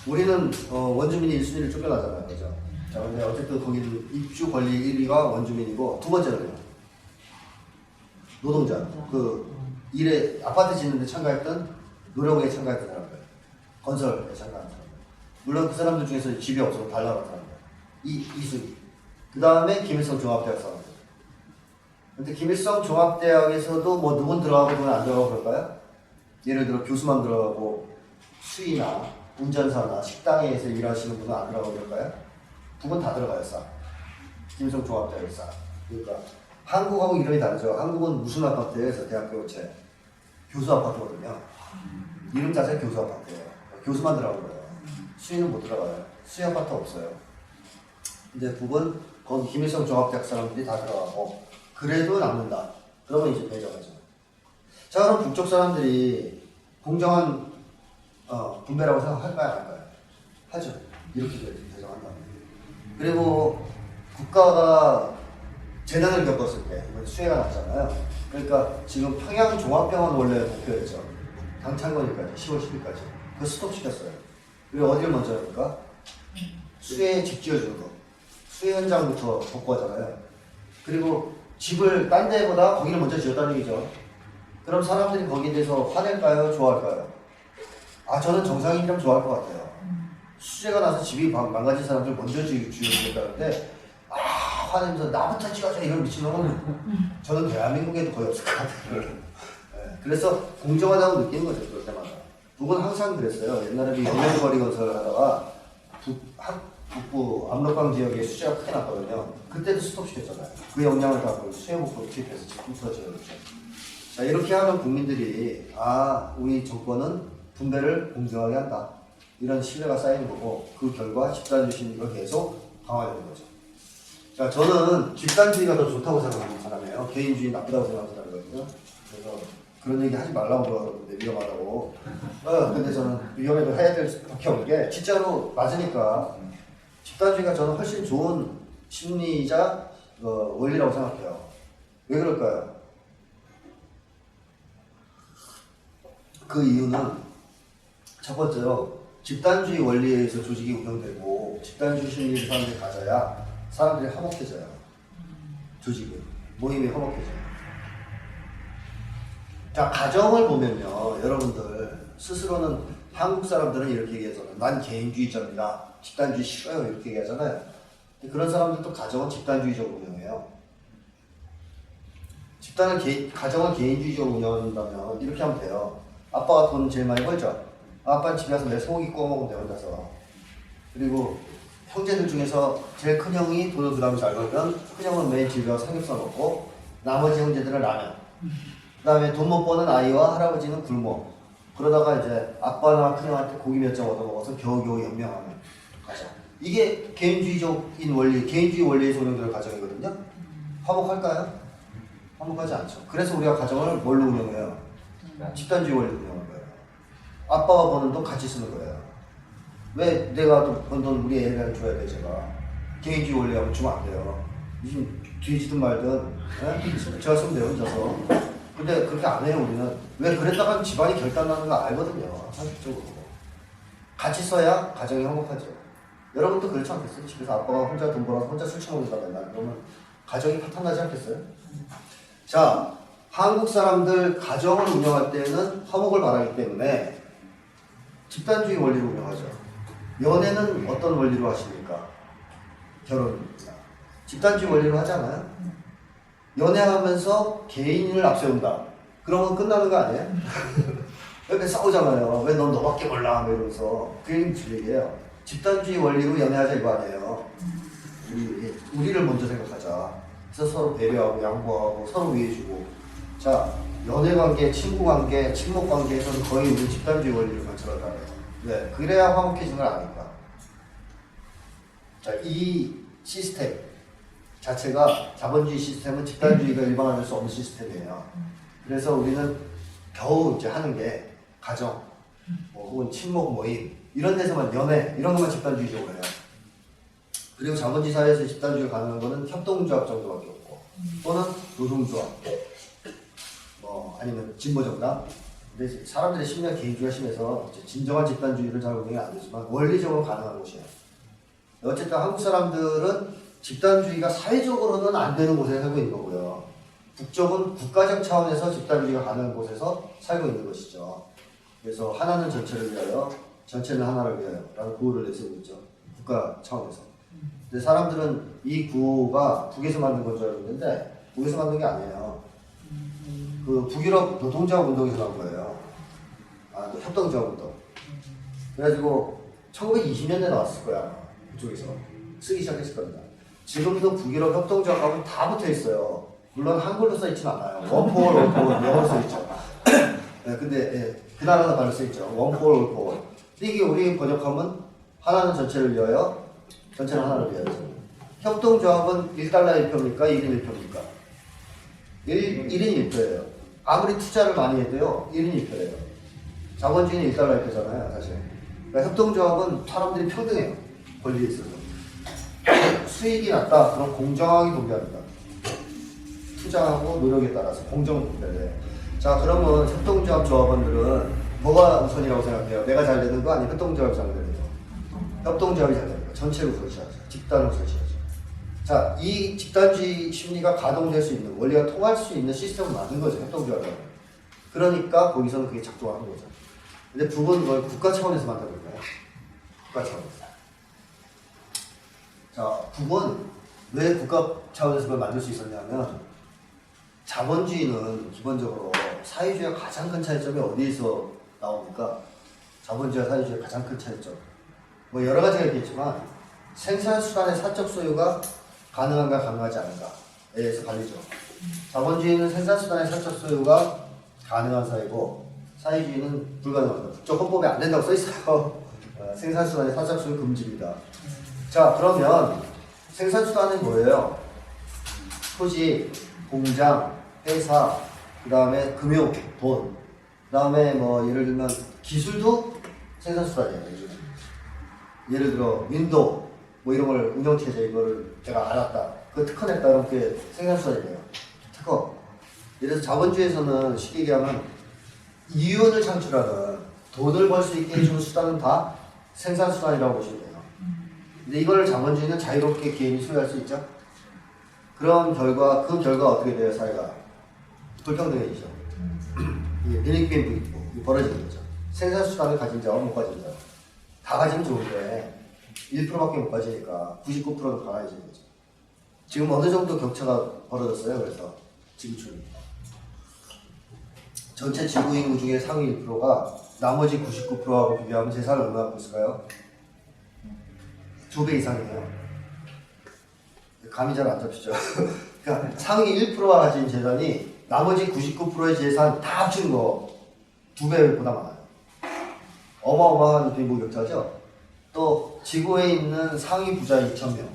[SPEAKER 1] 우리는 원주민이 1순위를 쫓겨나잖아요. 그죠? 자, 근데 어쨌든 거기는 입주 권리 1위가 원주민이고 두 번째는요. 노동자. 그 일에 아파트 짓는데 참가했던 노령에 참가했던 사람들, 건설에 참가한 사람들. 물론 그 사람들 중에서 집이 없어서 달라는 사람들. 이순위. 그 다음에 김일성 종합대학 사람들. 근데 김일성 종합대학에서도 뭐 누군 들어가고 누군 안 들어가고 그럴까요? 예를 들어 교수만 들어가고 수의나 운전사나 식당에서 일하시는 분은 안 들어가고 그럴까요? 두 분 다 들어가요, 싸. 김일성 종합대학에 싸. 그러니까 한국하고 이름이 다르죠. 한국은 무슨 아파트에서 대학교 제 교수 아파트거든요. 이름 자체가 교수 아파트예요. 교수만 들어가는 거예요. 수의는 못 들어가요. 수의 아파트 없어요. 근데 북은 거기 김일성 종합대학 사람들이 다 들어가고 그래도 남는다. 그러면 이제 배정하죠. 자, 그럼 북쪽 사람들이 공정한 분배라고 생각할까요? 안 할까요? 하죠. 이렇게 배정한다. 그리고 국가가 재난을 겪었을 때 이번 수해가 났잖아요. 그러니까 지금 평양종합병원 원래 목표였죠. 당 창건일까지 10월 10일까지. 그거 스톱시켰어요. 그리고 어디를 먼저 합니까? 수해에 집 지어주는 거. 수해 현장부터 복구하잖아요. 그리고 집을 딴 데보다 거기를 먼저 지었다는 얘기죠. 그럼 사람들이 거기에 대해서 화낼까요? 좋아할까요? 아, 저는 정상인이라면 좋아할 것 같아요. 수재가 나서 집이 망가진 사람들 먼저 지어주겠다는데 화내면서 나부터 지어줘 이런 미친놈은 저는 대한민국에도 거의 없을 것 같아요. 네, 그래서 공정하다고 느끼는 거죠. 그럴 때마다. 북은 항상 그랬어요. 옛날에 영면거리 건설을 하다가 북부 압록강 지역에 수재가 크게 났거든요. 그때도 스톱시켰잖아요. 그 영향을 받고 수해 목표로 투입해서 집중 풀어줘야죠. 자, 이렇게 하면 국민들이 우리 정권은 분배를 공정하게 한다. 이런 신뢰가 쌓이는 거고 그 결과 집단주의 심리가 계속 강화되는 거죠. 자, 저는 집단주의가 더 좋다고 생각하는 사람이에요. 개인주의 나쁘다고 생각하는 사람이거든요. 그래서 그런 얘기 하지 말라고 그러는데 위험하다고. 근데 저는 위험해도 해야 될 수밖에 없는 게 진짜로 맞으니까 집단주의가 저는 훨씬 좋은 심리이자 원리라고 생각해요. 왜 그럴까요? 그 이유는 첫 번째로 집단주의 원리에 의해서 조직이 운영되고 집단주의 심리를 사람들이 가져야 사람들이 화목해져요. 조직은 모임이 화목해져요. 자, 가정을 보면요, 여러분들 스스로는 한국 사람들은 이렇게 얘기해서는 난 개인주의자입니다. 집단주의 싫어요 이렇게 얘기하잖아요. 그런 사람들도 가정은 집단주의적으로 운영해요. 가정을 개인주의적으로 운영한다면 이렇게 하면 돼요. 아빠가 돈 제일 많이 벌죠. 아빠는 집에 가서 내 소고기 구워 먹으면 돼 혼자서. 그리고 형제들 중에서 제일 큰 형이 돈을 부담이 잘 벌면 큰 형은 매일 집에 가서 삼겹살 먹고 나머지 형제들은 라면. 그 다음에 돈 못 버는 아이와 할아버지는 굶어. 그러다가 이제 아빠나 큰 형한테 고기 몇 점 얻어먹어서 겨우겨우 연명하는 가정. 이게 개인주의적인 원리, 개인주의 원리에서 운영되는 가정이거든요. 화목할까요? 화목하지 않죠. 그래서 우리가 가정을 뭘로 운영해요? 집단주의 원리로 운영하는 거예요. 아빠가 버는 돈 같이 쓰는 거예요. 왜 내가 번 돈 우리 애들한테 줘야 돼, 제가. 개인주의 원리하고 주면 안 돼요. 무슨 뒤지든 말든, 제가 쓰면 돼요, 혼자서. 근데 그렇게 안 해요, 우리는. 왜 그랬다가 집안이 결단나는 거 알거든요, 상식적으로. 같이 써야 가정이 행복하죠. 여러분도 그렇지 않겠어요? 집에서 아빠가 혼자 돈 벌어서 혼자 술 처먹는다 맨날. 그러면 가정이 파탄나지 않겠어요? 자, 한국 사람들 가정을 운영할 때는 화목을 바라기 때문에 집단주의 원리로 운영하죠. 연애는 어떤 원리로 하십니까? 결혼입니다. 집단주의 원리로 하지 않아요? 연애하면서 개인을 앞세운다. 그러면 끝나는 거 아니에요? 왜 싸우잖아요. 왜 넌 너밖에 몰라? 이러면서. 그게 무슨 얘기예요? 집단주의 원리로 연애하자 이거 아니에요. 우리를 먼저 생각하자. 그래서 서로 배려하고 양보하고 서로 위해주고. 자, 연애관계, 친구관계, 친목관계에서는 거의 우리 집단주의 원리를 관철한다는 거예요. 네, 그래야 화목해지는 걸 아니까. 자, 이 시스템 자체가 자본주의 시스템은 집단주의가 일반화될 수 없는 시스템이에요. 그래서 우리는 겨우 이제 하는 게 가정, 혹은 친목 모임 이런 데서만 연애 이런 것만 집단주의적으로 해요. 그리고 자본주의 사회에서 집단주의가 가능한 거는 협동조합 정도밖에 없고 또는 노동조합, 아니면 진보정당. 근데 사람들의 심리가 개인주의가 심해서 진정한 집단주의를 잘 운영이 안 되지만 원리적으로 가능한 곳이에요. 어쨌든 한국 사람들은 집단주의가 사회적으로는 안 되는 곳에 살고 있는 거고요. 북쪽은 국가적 차원에서 집단주의가 가능한 곳에서 살고 있는 것이죠. 그래서 하나는 전체를 위하여, 전체는 하나를 위하여 라는 구호를 내세우고 있죠. 국가 차원에서. 근데 사람들은 이 구호가 북에서 만든 건 줄 알고 있는데 북에서 만든 게 아니에요. 그 북유럽 노동자업 운동에서 나온 거예요. 그 협동조합 운동. 그래가지고 1920년대 나왔을 거야. 그쪽에서 쓰기 시작했을 겁니다. 지금도 북유럽 협동조합하고 다 붙어 있어요. 물론 한글로 써 있진 않아요. 원포월 영어로 써 있죠. 네, 근데 그 나라가 말로 써 있죠. 원포월 원포월. 근데 이게 우리 번역하면 하나는 전체를 위하여, 전체는 하나를 위하여. 협동조합은 1달러 1표입니까? 1인 1표입니까? 1인 1표예요. 아무리 투자를 많이 해도요, 1인 1표예요. 자본주의는 1달러 1표잖아요, 사실. 그러니까 협동조합은 사람들이 평등해요. 권리에 있어서. 수익이 낮다, 그럼 공정하게 분배합니다. 투자하고 노력에 따라서 공정을 분배해요. 자, 그러면 협동조합 조합원들은 뭐가 우선이라고 생각해요? 내가 잘 되는 거 아니면 협동조합이 잘 되는 거? 협동조합이 잘 되는 거. 전체를 우선시하죠. 집단을 우선시하죠. 자, 이 집단주의 심리가 가동될 수 있는, 원리가 통할 수 있는 시스템을 만든 거죠, 협동조합은. 그러니까 거기서는 그게 작동하는 거죠. 근데 북은 그걸 국가 차원에서 만든 거예요. 국가 차원에서. 자, 북은 왜 국가 차원에서 그걸 만들 수 있었냐면, 자본주의는 기본적으로 사회주의와 가장 큰 차이점이 어디에서 나옵니까? 자본주의와 사회주의의 가장 큰 차이점. 뭐 여러 가지가 있겠지만, 생산수단의 사적 소유가 가능한가 가능하지 않은가에 의해서 갈리죠. 자본주의는 생산수단의 사적 소유가 가능한 사회고 사회주의는 불가능합니다. 국적 헌법에 안 된다고 써있어요. 생산수단의 사적 소유 금지입니다. 자, 그러면 생산수단은 뭐예요? 토지, 공장, 회사, 그 다음에 금융, 돈, 그 다음에 뭐 예를 들면 기술도 생산수단이에요. 예를 들어 윈도우 뭐 이런 걸 운영체제 이거를 제가 알았다. 그거 특허냈다. 그럼 그게 생산수단이에요. 특허. 예를 들어서 자본주의에서는 쉽게 얘기하면 이윤을 창출하는 돈을 벌 수 있게 해주는 수단은 다 생산수단이라고 보시면 돼요. 근데 이걸 자본주의는 자유롭게 개인이 소유할 수 있죠. 그런 결과, 그 결과 어떻게 돼요, 사회가? 불평등해지죠. 이게 빈익빈부 벌어지는 거죠. 생산수단을 가진 자와 못 가진 자. 다 가지면 좋은데 1%밖에 못 가지니까 99%는 가난해지는 거죠. 지금 어느 정도 격차가 벌어졌어요. 그래서 지구촌이 전체 지구 인구 중에 상위 1%가 나머지 99%하고 비교하면 재산을 얼마나 갖고 있을까요? 2배 이상이에요. 감이 잘 안 잡히죠. 그러니까 상위 1%가 가진 재산이 나머지 99%의 재산 다 합친 거 2배보다 많아요. 어마어마한 빈부격차죠. 또 지구에 있는 상위 부자 2,000명,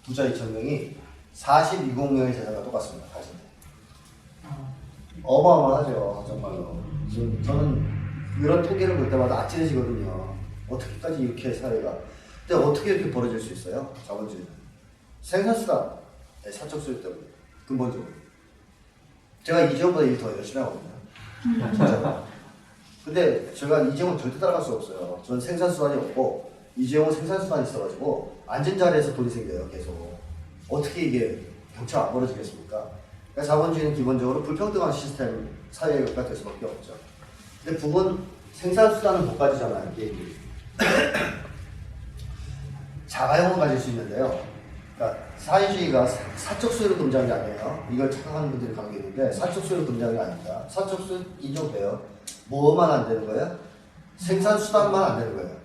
[SPEAKER 1] 부자 2,000명이 42공명의 재산과 똑같습니다. 가진. 어마어마하죠, 정말로. 저는 이런 통계를 볼 때마다 아찔해지거든요. 어떻게까지 이렇게 사회가. 근데 어떻게 이렇게 벌어질 수 있어요? 자본주의는. 생산수단, 사적 소유 때문에. 근본적으로. 제가 이재용보다 일 더 열심히 하거든요. 진짜. 근데 제가 이재용은 절대 따라갈 수 없어요. 저는 생산수단이 없고, 이재용은 생산수단이 있어가지고, 앉은 자리에서 돈이 생겨요, 계속. 어떻게 이게 격차가 안 벌어지겠습니까? 그러니까 자본주의는 기본적으로 불평등한 시스템, 사회가 될 수밖에 없죠. 근데 북은 생산수단은 못 가지잖아요, 개인들이. 자가용을 가질 수 있는데요. 그러니까 사회주의가 사적 소유를 금지한 게 아니에요. 이걸 착각하는 분들이 간혹 있는데 사적 소유를 금지한 게 아닙니다. 사적 소유 인정돼요. 뭐만 안 되는 거예요? 생산수단만 안 되는 거예요.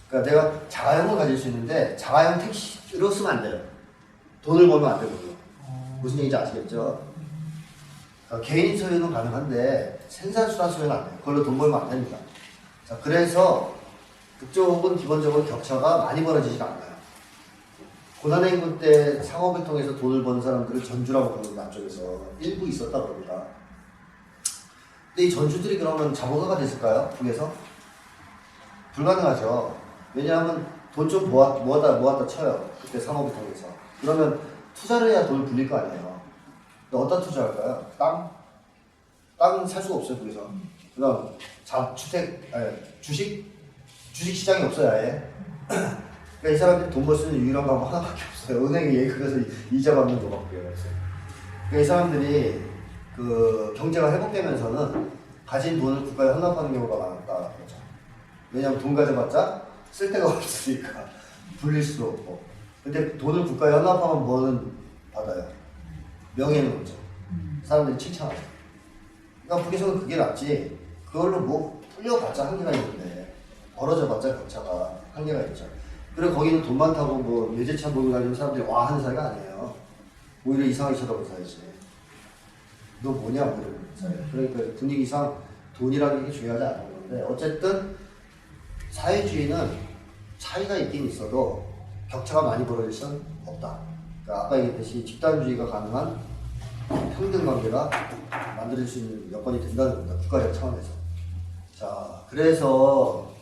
[SPEAKER 1] 그러니까 내가 자가용을 가질 수 있는데 자가용 택시로 쓰면 안 돼요. 돈을 벌면 안 되거든요. 무슨 얘기인지 아시겠죠? 그러니까 개인 소유는 가능한데 생산수단 소유는 안 돼요. 그걸로 돈 벌면 안 됩니다. 자, 그래서 북쪽은 기본적으로 격차가 많이 벌어지지가 않아요. 고난행군 때 상업을 통해서 돈을 버는 사람들을 전주라고 부르는 남쪽에서 일부 있었다 그럽니다. 근데 이 전주들이 그러면 자본가가 됐을까요? 북에서? 불가능하죠. 왜냐하면 돈 좀 모았다 쳐요. 그때 상업을 통해서. 그러면 투자를 해야 돈을 불릴 거 아니에요. 근데 어디다 투자할까요? 땅? 땅은 살 수가 없어요, 북에서. 그다음 주식 시장이 없어요, 아예. 그러니까 이 사람들이 돈 벌 수 있는 유일한 방법 하나밖에 없어요. 은행에 예금해서 이자 받는 거밖에 없어요. 그러니까 이 사람들이 그 경제가 회복되면서는 가진 돈을 국가에 헌납하는 경우가 많았다. 그렇죠. 왜냐하면 돈 가져봤자 쓸 데가 없으니까 불릴 수도 없고. 근데 돈을 국가에 헌납하면 뭐는 받아요? 명예는 없죠. 사람들이 칭찬하죠. 그러니까 북에서는 그게 낫지. 그걸로 뭐 풀려봤자 한계가 있는데 벌어져봤자 격차가 한계가 있죠. 그리고 거기는 돈 많다고 뭐 외제차 몰고 다니는 사람들이 와 하는 사이가 아니에요. 오히려 이상하게 쳐다보는 사이지. 너 뭐냐 뭐 이런 사이. 그러니까 분위기상 돈이라는 게 중요하지 않은 건데 어쨌든 사회주의는 차이가 있긴 있어도 격차가 많이 벌어질 수는 없다. 그러니까 아까 얘기했듯이 집단주의가 가능한 평등관계가 만들어질 수 있는 여건이 된다는 겁니다. 국가적 차원에서. 자, 그래서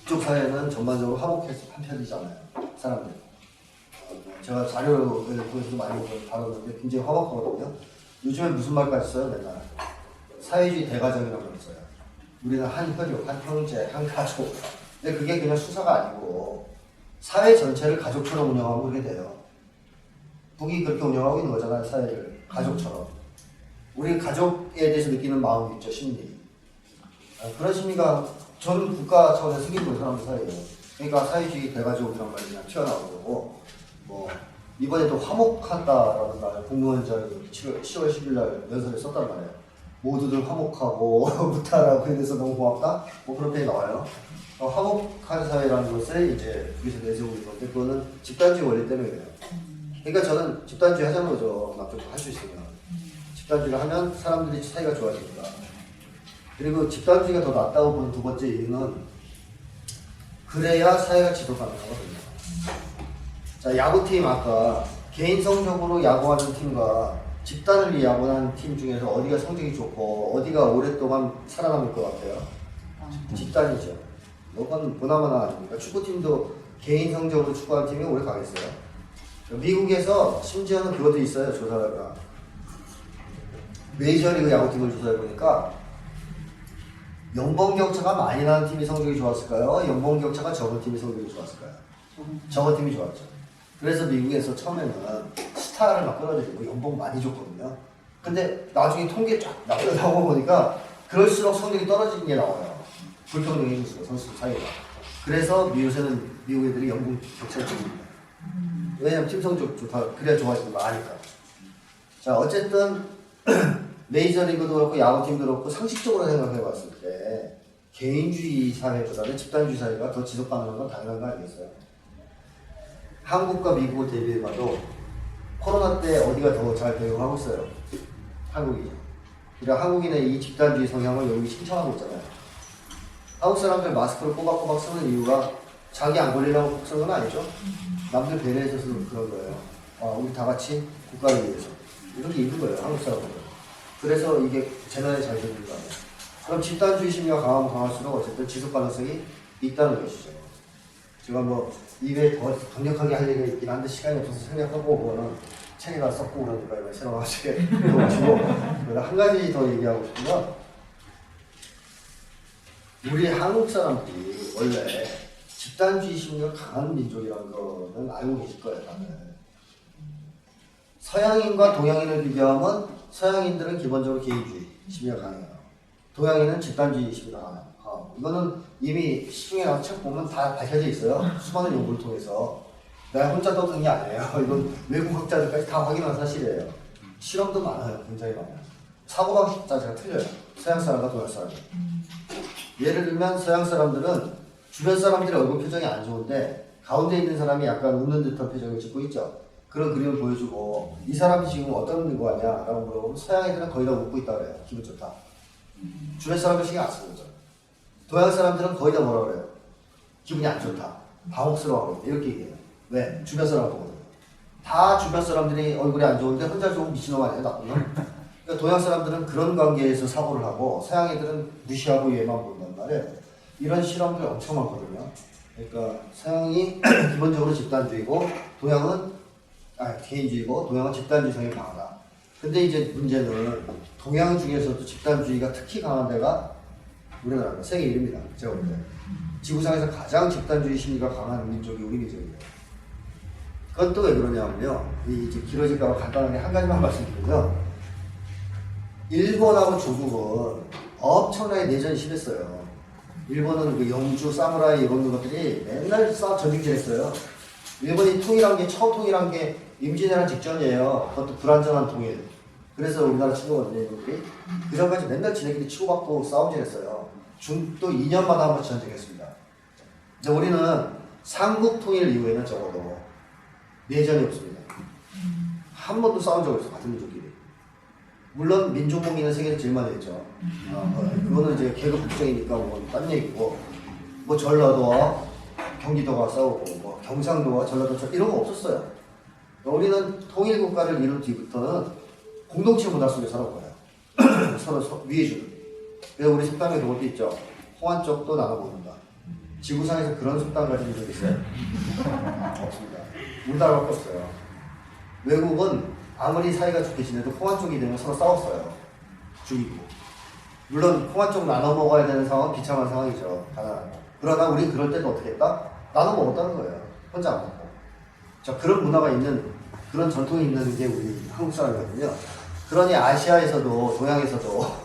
[SPEAKER 1] 북쪽 사회는 전반적으로 화목한 편이잖아요. 사람들. 제가 자료를 통해서도 많이 다뤘는데 굉장히 화목하거든요. 요즘에 무슨 말까지 써요, 맨날? 사회주의 대가정이라고 써요. 우리는 한 혈육, 한 형제, 한 가족. 근데 그게 그냥 수사가 아니고 사회 전체를 가족처럼 운영하고 그렇게 돼요. 북이 그렇게 운영하고 있는 거잖아요, 사회를. 가족처럼. 우리 가족에 대해서 느끼는 마음이 있죠, 심리. 그런 심리가 전 국가 차원에서 생기고 있는 사람들 사이에요. 그러니까 사회주의 대가족이란 말이 그냥 튀어나오는 거고, 뭐, 이번에도 화목한다라는 말, 공무원절 10월 10일 날 연설에 썼단 말이에요. 모두들 화목하고, 무탈하고, 그래서 너무 고맙다? 뭐 그런 표현이 나와요. 화목한 사회라는 것을 이제 여기서 내세우고 있는 건데, 그거는 집단주의 원리 때문에 그래요. 그러니까 저는 집단주의 하자는 거죠. 남쪽도 할 수 있으면. 집단주의를 하면 사람들이 사이가 좋아집니다. 그리고 집단주의가 더 낫다고 보는 두 번째 이유는 그래야 사회가 지속 가능하거든요. 자, 야구팀 아까 개인성적으로 야구하는 팀과 집단을 위해 야구하는 팀 중에서 어디가 성적이 좋고 어디가 오랫동안 살아남을 것 같아요? 집단이죠. 이건 보나마나 아닙니까? 축구팀도 개인 성적으로 축구하는 팀이 오래 가겠어요? 미국에서 심지어는 그것도 있어요. 조사가 메이저리그 야구팀을 조사해보니까 연봉 격차가 많이 나는 팀이 성적이 좋았을까요? 연봉 격차가 적은 팀이 성적이 좋았을까요? 적은 팀이 좋았죠. 그래서 미국에서 처음에는 스타를 막 끌어들이고 연봉 많이 줬거든요. 근데 나중에 통계 쫙 나오고 보니까 그럴수록 성적이 떨어지는 게 나와요. 불평등의 인수가 선수들 사이가. 그래서 미국에서는 미국 애들이 연봉 격차를 줄입니다. 왜냐면 팀 성적 좋다. 그래야 좋아지는 거 아니까. 자, 어쨌든 메이저리그도 그렇고 야구팀도 그렇고 상식적으로 생각해 봤을 때 개인주의 사회보다는 집단주의 사회가 더 지속 가능한 건 당연한 거 아니겠어요? 한국과 미국을 대비해봐도 코로나 때 어디가 더 잘 대응하고 있어요? 한국이죠. 그러니까 한국인의 이 집단주의 성향을 여기 신청하고 있잖아요. 한국 사람들 마스크를 꼬박꼬박 쓰는 이유가 자기 안 걸리려고 쓰는 건 아니죠. 남들 배려해서 그런 거예요. 우리 다 같이 국가를 위해서. 이런 게 있는 거예요, 한국 사람들은. 그래서 이게 재난에 잘 되는 거 아니에요. 그럼 집단주의 심리가 강하면 강할수록 어쨌든 지속 가능성이 있다는 것이죠. 제가 뭐 이외에 더 강력하게 할 얘기가 있긴 한데 시간이 없어서 생략하고 그거는 책에다 썼고 그러니까 이거 새로 나중에 배워주고 한 가지 더 얘기하고 싶은 건 우리 한국 사람들이 원래 집단주의 심리가 강한 민족이라는 거는 알고 계실 거예요, 다들. 서양인과 동양인을 비교하면 서양인들은 기본적으로 개인주의 심리가 강해요. 동양인은 집단주의 심리가 강해요. 이거는 이미 시중에 나온 책 보면 다 밝혀져 있어요. 수많은 연구를 통해서. 내가 혼자 떠드는 게 아니에요. 이건 외국 학자들까지 다 확인한 사실이에요. 실험도 많아요. 굉장히 많아요. 사고방식 자체가 틀려요. 서양 사람과 동양 사람. 예를 들면 서양 사람들은 주변 사람들의 얼굴 표정이 안 좋은데 가운데 있는 사람이 약간 웃는 듯한 표정을 짓고 있죠. 그런 그림을 보여주고 이 사람이 지금 어떤 거 하냐 라고 물어보면 서양 애들은 거의 다 웃고 있다 그래요. 기분 좋다. 주변 사람들 신경 안 쓰는 거죠. 동양 사람들은 거의 다 뭐라 그래요? 기분이 안 좋다. 당혹스러워하고 이렇게 얘기해요. 왜? 주변 사람 보거든요. 다 주변 사람들이 얼굴이 안 좋은데 혼자 좋은 미친놈 아니에요? 나쁜 놈? 그러니까 동양 사람들은 그런 관계에서 사고를 하고 서양 애들은 무시하고 얘만 본단 말이에요. 이런 실험들이 엄청 많거든요. 그러니까 서양이 기본적으로 집단주의고 동양은 개인주의고 동양은 집단주의성이 강하다. 근데 이제 문제는 동양 중에서도 집단주의가 특히 강한 데가 우리나라가 세계 1위입니다. 제가 볼 때. 지구상에서 가장 집단주의 심리가 강한 민족이 우리 민족이에요. 그건 또 왜 그러냐면요. 이제 길어질까봐 간단하게 한 가지만 말씀드리면, 일본하고 조국은 엄청나게 내전이 심했어요. 일본은 그 영주, 사무라이 이런 것들이 맨날 전쟁질 했어요. 일본이 통일한 게, 처음 통일한 게 임진왜란 직전이에요. 그것도 불안정한 통일. 그래서 우리나라 친구거든요, 일본들이. 그 전까지 맨날 지네끼리 치고받고 싸움질 했어요. 또 2년마다 한 번씩 전쟁했습니다. 근데 우리는 삼국 통일 이후에는 적어도 내전이 없습니다. 한 번도 싸운 적 없어요, 같은 민족끼리. 물론 민족봉기는 세계에서 제일 많이 했죠. 그거는 이제 계급 국정이니까 딴 얘기고, 뭐 전라도와 경기도가 싸우고, 뭐 경상도와 전라도 이런 거 없었어요. 우리는 통일국가를 이룬 뒤부터는 공동체 문화 속에 살아가요. 서로 위해주는. 그래서 우리 속담에 그런 것도 있죠. 홍한 쪽도 나눠먹는다. 지구상에서 그런 속담 가진 적 있어요? 없습니다. 우리나라밖에 없어요. 외국은 아무리 사이가 좋게 지내도 홍한 쪽이 되면 서로 싸웠어요. 죽이고. 물론 홍한 쪽 나눠 먹어야 되는 상황은 비참한 상황이죠. 가난하고. 그러나 우리 그럴 때도 어떻게 했다? 나눠 먹었다는 거예요. 혼자 안 먹고. 자, 그런 문화가 있는, 그런 전통이 있는 게 우리 한국 사람이거든요. 그러니 아시아에서도, 동양에서도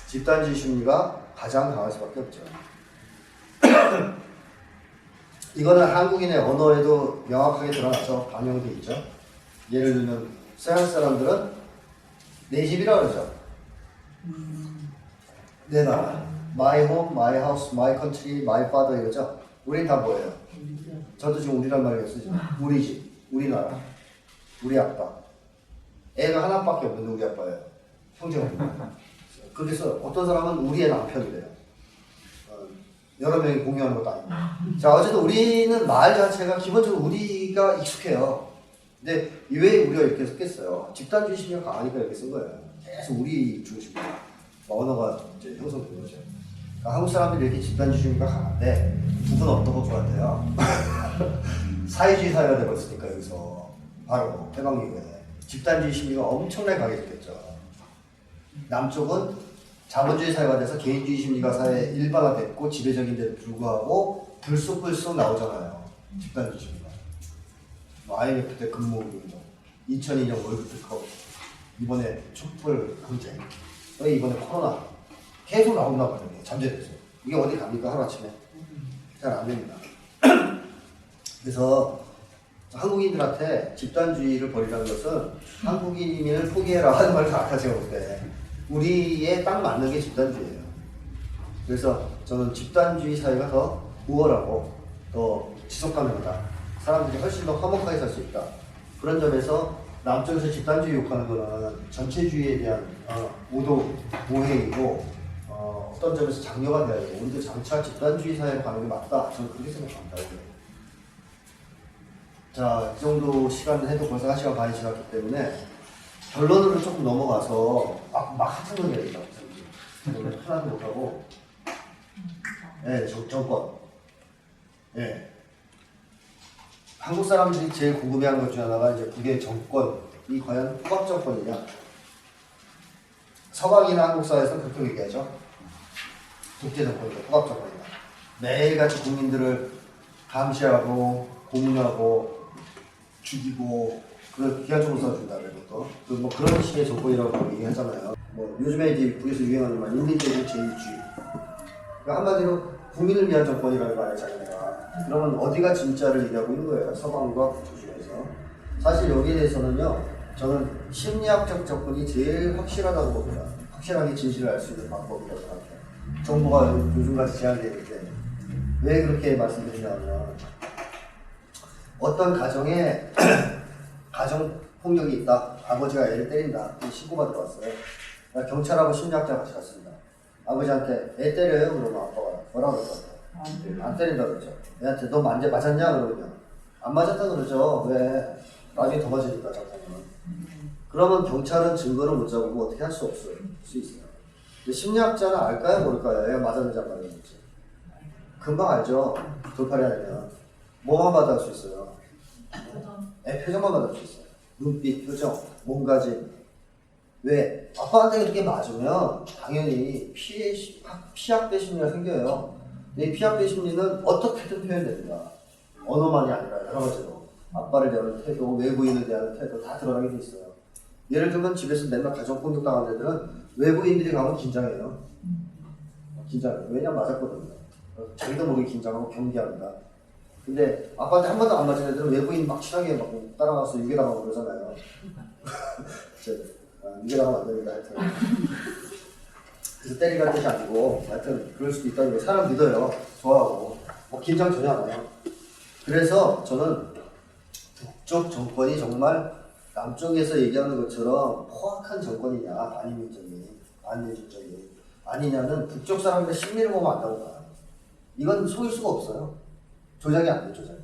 [SPEAKER 1] 집단주의 심리가 가장 강할 수밖에 없죠. 이거는 한국인의 언어에도 명확하게 드러나서 반영되어 있죠. 예를 들면 서양 사람들은 내 집이라 그러죠. 내 나라. My home, my house, my country, my father 이거죠. 우린 다 뭐예요? 저도 지금 우리란 말을 쓰죠. 우리 집, 우리나라, 우리 아빠. 애가 하나밖에 없는데 우리 아빠예요. 형제가 없는. 그래서 어떤 사람은 우리의 남편이래요. 여러 명이 공유하는 것도 아니고. 자, 어쨌든 우리는 말 자체가 기본적으로 우리가 익숙해요. 근데 왜 우리가 이렇게 썼겠어요? 집단주의 심리가 강하니까 이렇게 쓴 거예요. 계속 우리 중심으로 언어가 이제 형성된 거죠. 그러니까 한국 사람들이 이렇게 집단주의 심리가 강한데 부분 어떤 것 같아요? 사회주의 사회가 되버렸으니까 여기서 바로 해방 이후에 집단주의 심리가 엄청나게 강해졌겠죠. 남쪽은 자본주의 사회가 돼서 개인주의 심리가 사회에 일반화됐고 지배적인데도 불구하고 불쑥불쑥 나오잖아요. 집단주의 심리가. IMF 때 근무운동, 2002년 월드컵, 이번에 촛불 항쟁, 이번에 코로나 계속 나온단 말이에요. 잠재돼서. 이게 어디 갑니까? 하루아침에. 잘 안 됩니다. 그래서 한국인들한테 집단주의를 버리라는 것은 한국인을 포기해라 하는 말 같아 제가 볼 때. 우리에 딱 맞는 게 집단주의예요. 그래서 저는 집단주의 사회가 더 우월하고 더 지속가능하다. 사람들이 훨씬 더 화목하게 살 수 있다. 그런 점에서 남쪽에서 집단주의 욕하는 거는 전체주의에 대한 오해이고 어떤 점에서 장려가 돼야 되고 우리도 장차 집단주의 사회로 가는 게 맞다. 저는 그렇게 생각합니다. 자, 이 정도 시간을 해도 벌써 1시간 반이 지났기 때문에 결론으로 조금 넘어가서 막 하찮은 소리 해야 된다고 생각해요. 하나도 못하고 네, 정권. 네. 한국 사람들이 제일 궁금해하는 것 중에 하나가 이제 그게 정권이 과연 후각 정권이냐. 서방이나 한국 사회에서는 그렇게 얘기하죠. 독재 정권이다, 후각 정권이다. 매일같이 국민들을 감시하고 고문하고 죽이고 그걸 기하적으로 써준다 그것도 뭐 그런 식의 정권이라고 얘기하잖아요. 뭐 요즘에 이제 북에서 유행하는 말 인민제국 제일주의. 그러니까 한마디로 국민을 위한 정권이라는 말이에요, 자기네가. 그러면 어디가 진짜를 얘기하고 있는 거예요, 서방과 북쪽 중에서. 사실 여기에 대해서는요, 저는 심리학적 접근이 제일 확실하다고 봅니다. 확실하게 진실을 알 수 있는 방법이라고 생각해요. 정보가 요즘같이 제한되어 있기 때문에. 왜 그렇게 말씀드리냐면 어떤 가정에 가정 폭력이 있다. 아버지가 애를 때린다. 신고가 들어왔어요. 경찰하고 심리학자 같이 갔습니다. 아버지한테 애 때려요? 그러면 아빠가 뭐라고 그럴 것 같아요? 안 때린다 그러죠. 애한테 너 맞았냐? 그러면요. 안 맞았다 그러죠. 왜? 나중에 더 맞으니까 잠깐만. 그러면 경찰은 증거를 못 잡고 어떻게 할 수 없어요. 수 있어요. 근데 심리학자는 알까요? 모를까요? 애가 맞았는지 안 맞았는지. 금방 알죠. 돌팔이 아니면. 뭐만 받을 수 있어요? 애 표정만 받을 수 있어요. 눈빛, 표정, 몸가짐. 왜? 아빠한테 그렇게 맞으면 당연히 피학대 심리가 생겨요. 이 피학대 심리는 어떻게든 표현됩니다. 언어만이 아니라 여러 가지로. 아빠를 대하는 태도, 외부인에 대한 태도 다 드러나게 돼 있어요. 예를 들면 집에서 맨날 가정폭력 당한 애들은 외부인들이 가면 긴장해요. 긴장해요. 왜냐면 맞았거든요. 자기도 모르게 긴장하고 경계합니다. 근데 아빠한테 한 번도 안 맞은 애들은 외부인 막 친하게 막 따라가서 유괴당하고 그러잖아요. 유괴당하면 안 됩니다. 하여튼. 그래서 때리라는 뜻이 아니고 하여튼 그럴 수도 있다는 거 사람 믿어요. 좋아하고. 긴장 전혀 안 해요. 그래서 저는 북쪽 정권이 정말 남쪽에서 얘기하는 것처럼 포악한 정권이냐, 반민주적인 아니냐는 북쪽 사람들의 심리를 보면 안다고 봐요. 이건 속일 수가 없어요. 조작이 안 돼, 조작이.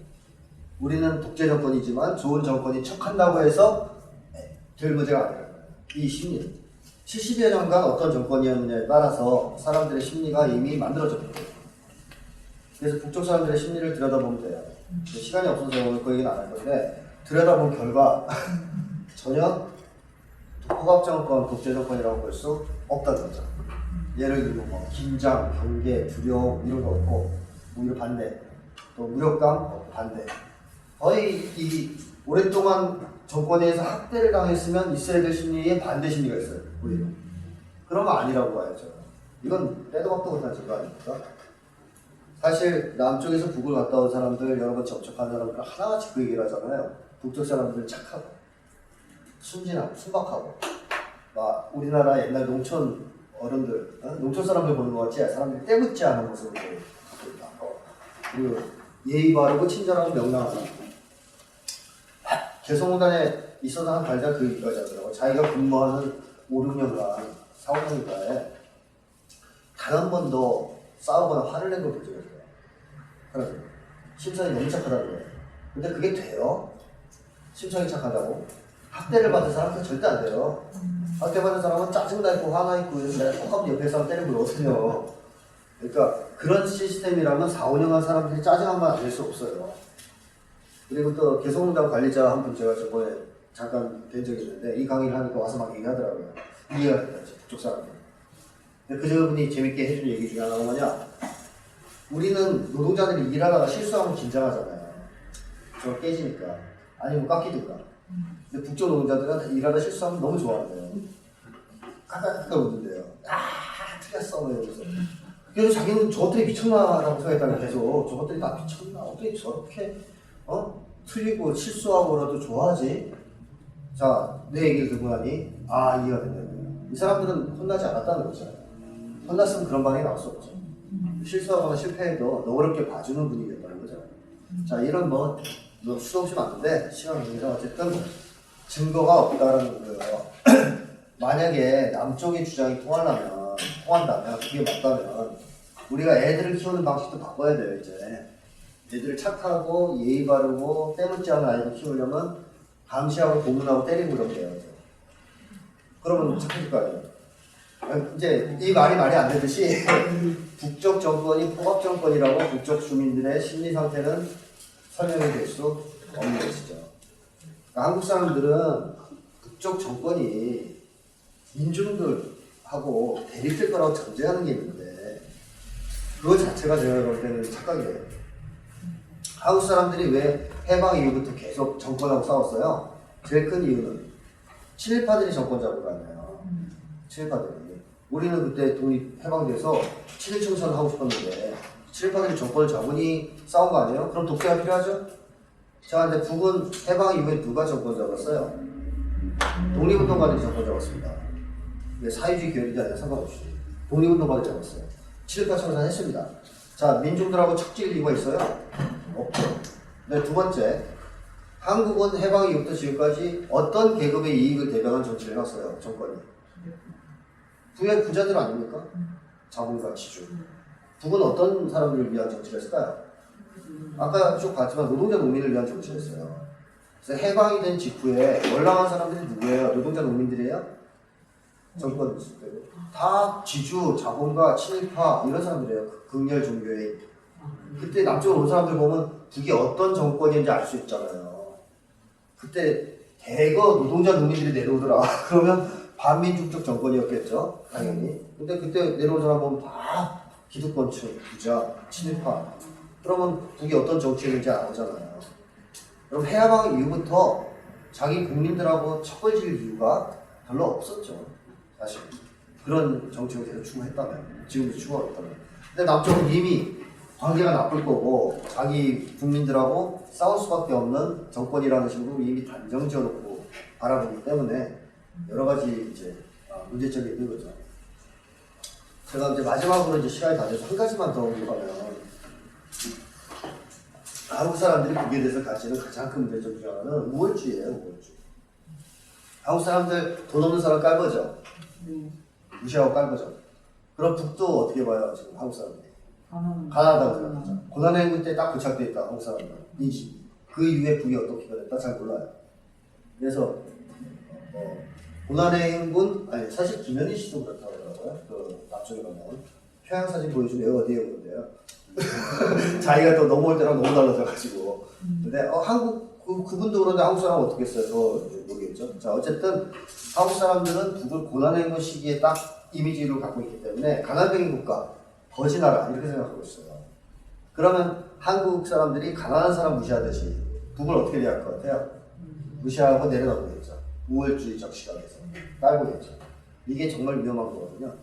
[SPEAKER 1] 우리는 독재 정권이지만 좋은 정권이 척한다고 해서 될 문제가 아니라는 거예요. 이 심리는. 70여 년간 어떤 정권이었느냐에 따라서 사람들의 심리가 이미 만들어졌기 때문에. 그래서 북쪽 사람들의 심리를 들여다보면 돼요. 시간이 없어서 오늘 그 얘기는 안 할 건데 들여다본 결과 전혀 포갑정권, 독재정권이라고 볼 수 없다는 거죠. 예를 들면 뭐 긴장, 경계, 두려움 이런 거 없고 오히려 반대, 또 무력감 반대. 거의 이 오랫동안 정권에서 학대를 당했으면 있어야 될 심리에 반대 심리가 있어요. 오히려. 그러면 아니라고 봐야죠. 이건 빼도 박도 못한 증거 아닙니까? 사실 남쪽에서 북을 갔다 온 사람들, 여러 번 접촉한 사람들 하나같이 그 얘기를 하잖아요. 북쪽 사람들은 착하고 순진하고 순박하고 막 우리나라 옛날 농촌 어른들, 농촌 사람들 보는 것 같지 사람들이 때묻지 않은 모습을 갖고 있다. 그리고 예의 바르고 친절하고 명랑하다. 개성공단에 있어서 한 달자 그 얘기까지 하더라고. 자기가 근무하는 5, 6년간, 4, 5년간에 단 한 번도 싸우거나 화를 낸 걸 본 적이 없어요. 그래서 심성이 너무 착하다는 거예요. 근데 그게 돼요? 심성이 착하다고? 학대를 받은 사람은 절대 안 돼요. 학대받은 사람은 짜증나 있고 화나 있고 내가 똑같은 옆에 사람 때리면 그러거든요. 그러니까 그런 시스템이라면 4, 5년간 사람들이 짜증한만 안 낼 수 없어요. 그리고 또 개성공단 관리자 한 분 제가 저번에 잠깐 뵌 적이 있는데 이 강의를 하니까 와서 막 얘기하더라고요. 이해가 된다, 북쪽 사람들. 근데 그 저분이 재밌게 해준 얘기 중에 하나가 뭐냐? 우리는 노동자들이 일하다가 실수하면 긴장하잖아요. 저거 깨지니까. 아니면 깎이든가. 근데 북쪽 노동자들은 일하다 실수하면 너무 좋아한대요. 까까까까 웃는데요. 틀렸어, 뭐 이러면서. 그래서 자기는 저것들이 미쳤나라고 생각했다는 계속. 저것들이 다 미쳤나? 어떻게 저렇게, 틀리고 실수하고라도 좋아하지? 자, 내 얘기를 듣고 나니, 이해가 된다는 이 사람들은 혼나지 않았다는 거죠. 혼났으면 그런 반응이 나올 수 없죠. 실수하거나 실패해도 너그럽게 봐주는 분위기였다는 거죠. 자, 이런 수도 없이 많은데, 시간 관계상 어쨌든 증거가 없다라는 거예요. 만약에 남쪽의 주장이 통한다면, 그게 맞다면, 우리가 애들을 키우는 방식도 바꿔야 돼요, 이제. 애들을 착하고, 예의 바르고, 때묻지 않은 아이를 키우려면, 감시하고, 고문하고, 때리고 이렇게 해요. 그러면 착해질 거 아니에요. 이제 이 말이 안 되듯이, 북쪽 정권이 포갑 정권이라고 북쪽 주민들의 심리 상태는 설명이 될 수 없는 것이죠. 그러니까 한국 사람들은 북쪽 정권이 민중들하고 대립될 거라고 전제하는 게 있는데 그거 자체가 제가 볼 때는 착각이에요. 한국 사람들이 왜 해방 이후부터 계속 정권하고 싸웠어요? 제일 큰 이유는 친일파들이 정권 잡으러 갔네요. 친일파들이. 우리는 그때 독립 해방돼서 친일 청산을 하고 싶었는데 친일파들이 정권을 잡으니 싸운 거 아니에요? 그럼 독재가 필요하죠? 자, 근데 북은 해방 이후에 누가 정권 잡았어요? 독립운동가들이 정권 잡았습니다. 사회주의 계열이지 아니라 상관없이 독립운동가들이 잡았어요. 친일파 청산했습니다. 자, 민중들하고 척질 이유가 있어요? 없죠. 네, 두 번째, 한국은 해방 이후부터 지금까지 어떤 계급의 이익을 대변한 정치를 해왔어요, 정권이. 부의 부자들 아닙니까? 자본가, 지주. 북은 어떤 사람들을 위한 정치를 했을까요? 아까 쭉 봤지만 노동자 농민을 위한 정치를 했어요. 그래서 해방이 된 직후에 월남한 사람들이 누구예요? 노동자 농민들이에요? 정권 있을 때. 다 지주, 자본가, 친일파 이런 사람들이에요. 극렬 종교의. 그때 남쪽으로 온 사람들 보면 북이 어떤 정권인지 알 수 있잖아요. 그때 대거 노동자 농민들이 내려오더라. 그러면 반민족적 정권이었겠죠, 당연히. 근데 그때 내려온 사람 보면 다 기득권층, 부자, 친일파. 그러면 북이 어떤 정치인지 나오잖아요. 그럼 해야방 이후부터 자기 국민들하고 척벌질 이유가 별로 없었죠, 사실. 그런 정책을 계속 추구했다면, 지금도 추구하고 있다면. 근데 남쪽은 이미 관계가 나쁠 거고 자기 국민들하고 싸울 수밖에 없는 정권이라는 식으로 이미 단정 지어놓고 바라보기 때문에 여러 가지 이제 문제점이 있는 거죠. 제가 이제 마지막으로 이제 시간이 다 돼서 한 가지만 더 언급하면 한국 사람들이 북에 대해서 가지는 가장 큰 문제점 중 하나는 우월주의예요, 우월주의. 한국 사람들 돈 없는 사람 깔보죠. 무시하고 깔보죠. 그럼 북도 어떻게 봐요, 지금 한국 사람들이? 가난하다고 생각하죠. 고난의 행군 때 딱 부착돼 있다, 한국 사람들은. 인식. 그 이후에 북이 어떻게 변했다 잘 몰라요. 그래서 고난의 행군, 아니 사실 김현희 씨도 그렇다고 하더라고요. 그 남쪽에 가면 평양 사진 보여주면 여기 어디에 오는데요. 자기가 또 넘어올 때랑 너무 달라져가지고. 근데 한국 그분도 그런데 한국 사람은 어떻게 했어요? 저 모르겠죠. 자, 어쨌든 한국 사람들은 북을 고난의 행군 시기에 딱 이미지를 갖고 있기 때문에 가난뱅이 국가, 거지 나라 이렇게 생각하고 있어요. 그러면 한국 사람들이 가난한 사람 무시하듯이 북을 어떻게 대할 것 같아요? 무시하고 내려놓겠죠. 우월주의적 시각에서 깔보겠죠. 이게 정말 위험한 거거든요.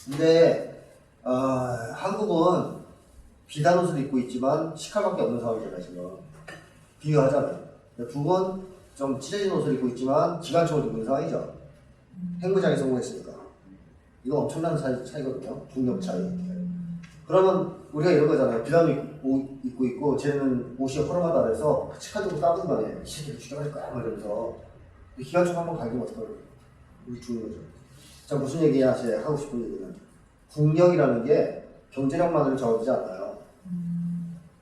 [SPEAKER 1] 근데 한국은 비단 옷을 입고 있지만 식칼밖에 없는 상황이잖아요, 지금. 비교하자면. 북은 좀 찢어진 옷을 입고 있지만 기관총을 들고 있는 상황이죠. 핵무장에 성공했으니까. 이거 엄청난 차이거든요. 중력 차이. 그러면 우리가 이런 거잖아요. 비단 입고 있고 쟤는 옷이 허름하다 그래서 치카 들고 까부는 거 아니에요. 이 새끼를 죽여버릴 거야 이러면서 기관총 한번 갈기면 어떡하려고. 우리 죽는 거죠. 자, 무슨 얘기 하고 싶은 얘기는 국력이라는 게 경제력만으로 좌우되지 않아요.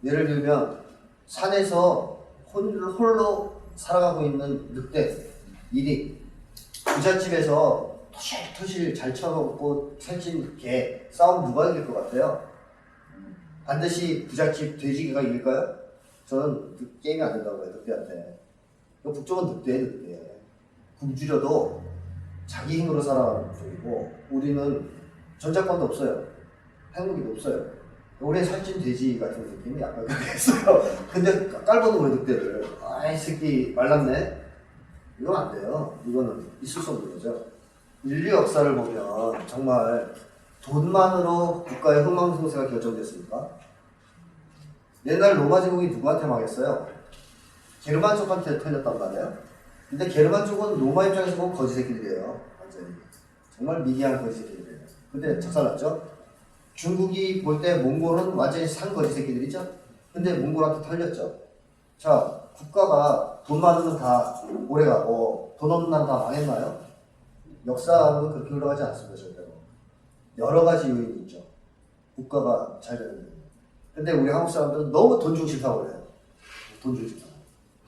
[SPEAKER 1] 예를 들면 산에서 홀로 살아가고 있는 늑대, 이리 부잣집에서 토실토실 잘 쳐먹고 살찐 개 싸움 누가 이길 것 같아요? 반드시 부잣집 돼지개가 이길까요? 저는 그 게임이 안 된다고 해요, 늑대한테. 북쪽은 늑대예요, 늑대. 굶주려도 자기 힘으로 살아가는 쪽이고 우리는 전자권도 없어요. 핵무기도 없어요. 우리는 살찐 돼지 같은 느낌이 약간 그렇게 했어요. 근데 깔보는 거예요, 늑대를. 아, 이 새끼 말랐네? 이건 안 돼요. 이거는 있을 수 없는 거죠. 인류 역사를 보면 정말 돈만으로 국가의 흥망성쇠가 결정됐습니까? 옛날 로마 제국이 누구한테 망했어요? 게르만 쪽한테 털렸단 말이에요. 근데 게르만 쪽은 로마 입장에서 보면 거지 새끼들이에요. 완전히. 정말 미개한 거지 새끼들이에요. 근데 작살났죠? 중국이 볼 때 몽골은 완전히 산 거지 새끼들이죠? 근데 몽골한테 털렸죠? 자, 국가가 돈 많으면 다 오래가고 돈 없는 난 다 망했나요? 역사는 그렇게 흘러가지 않습니다, 절대로. 여러 가지 요인이 있죠. 국가가 잘 되는 데. 근데 우리 한국 사람들은 너무 돈 중심 사고를 해요. 돈 중심 사고.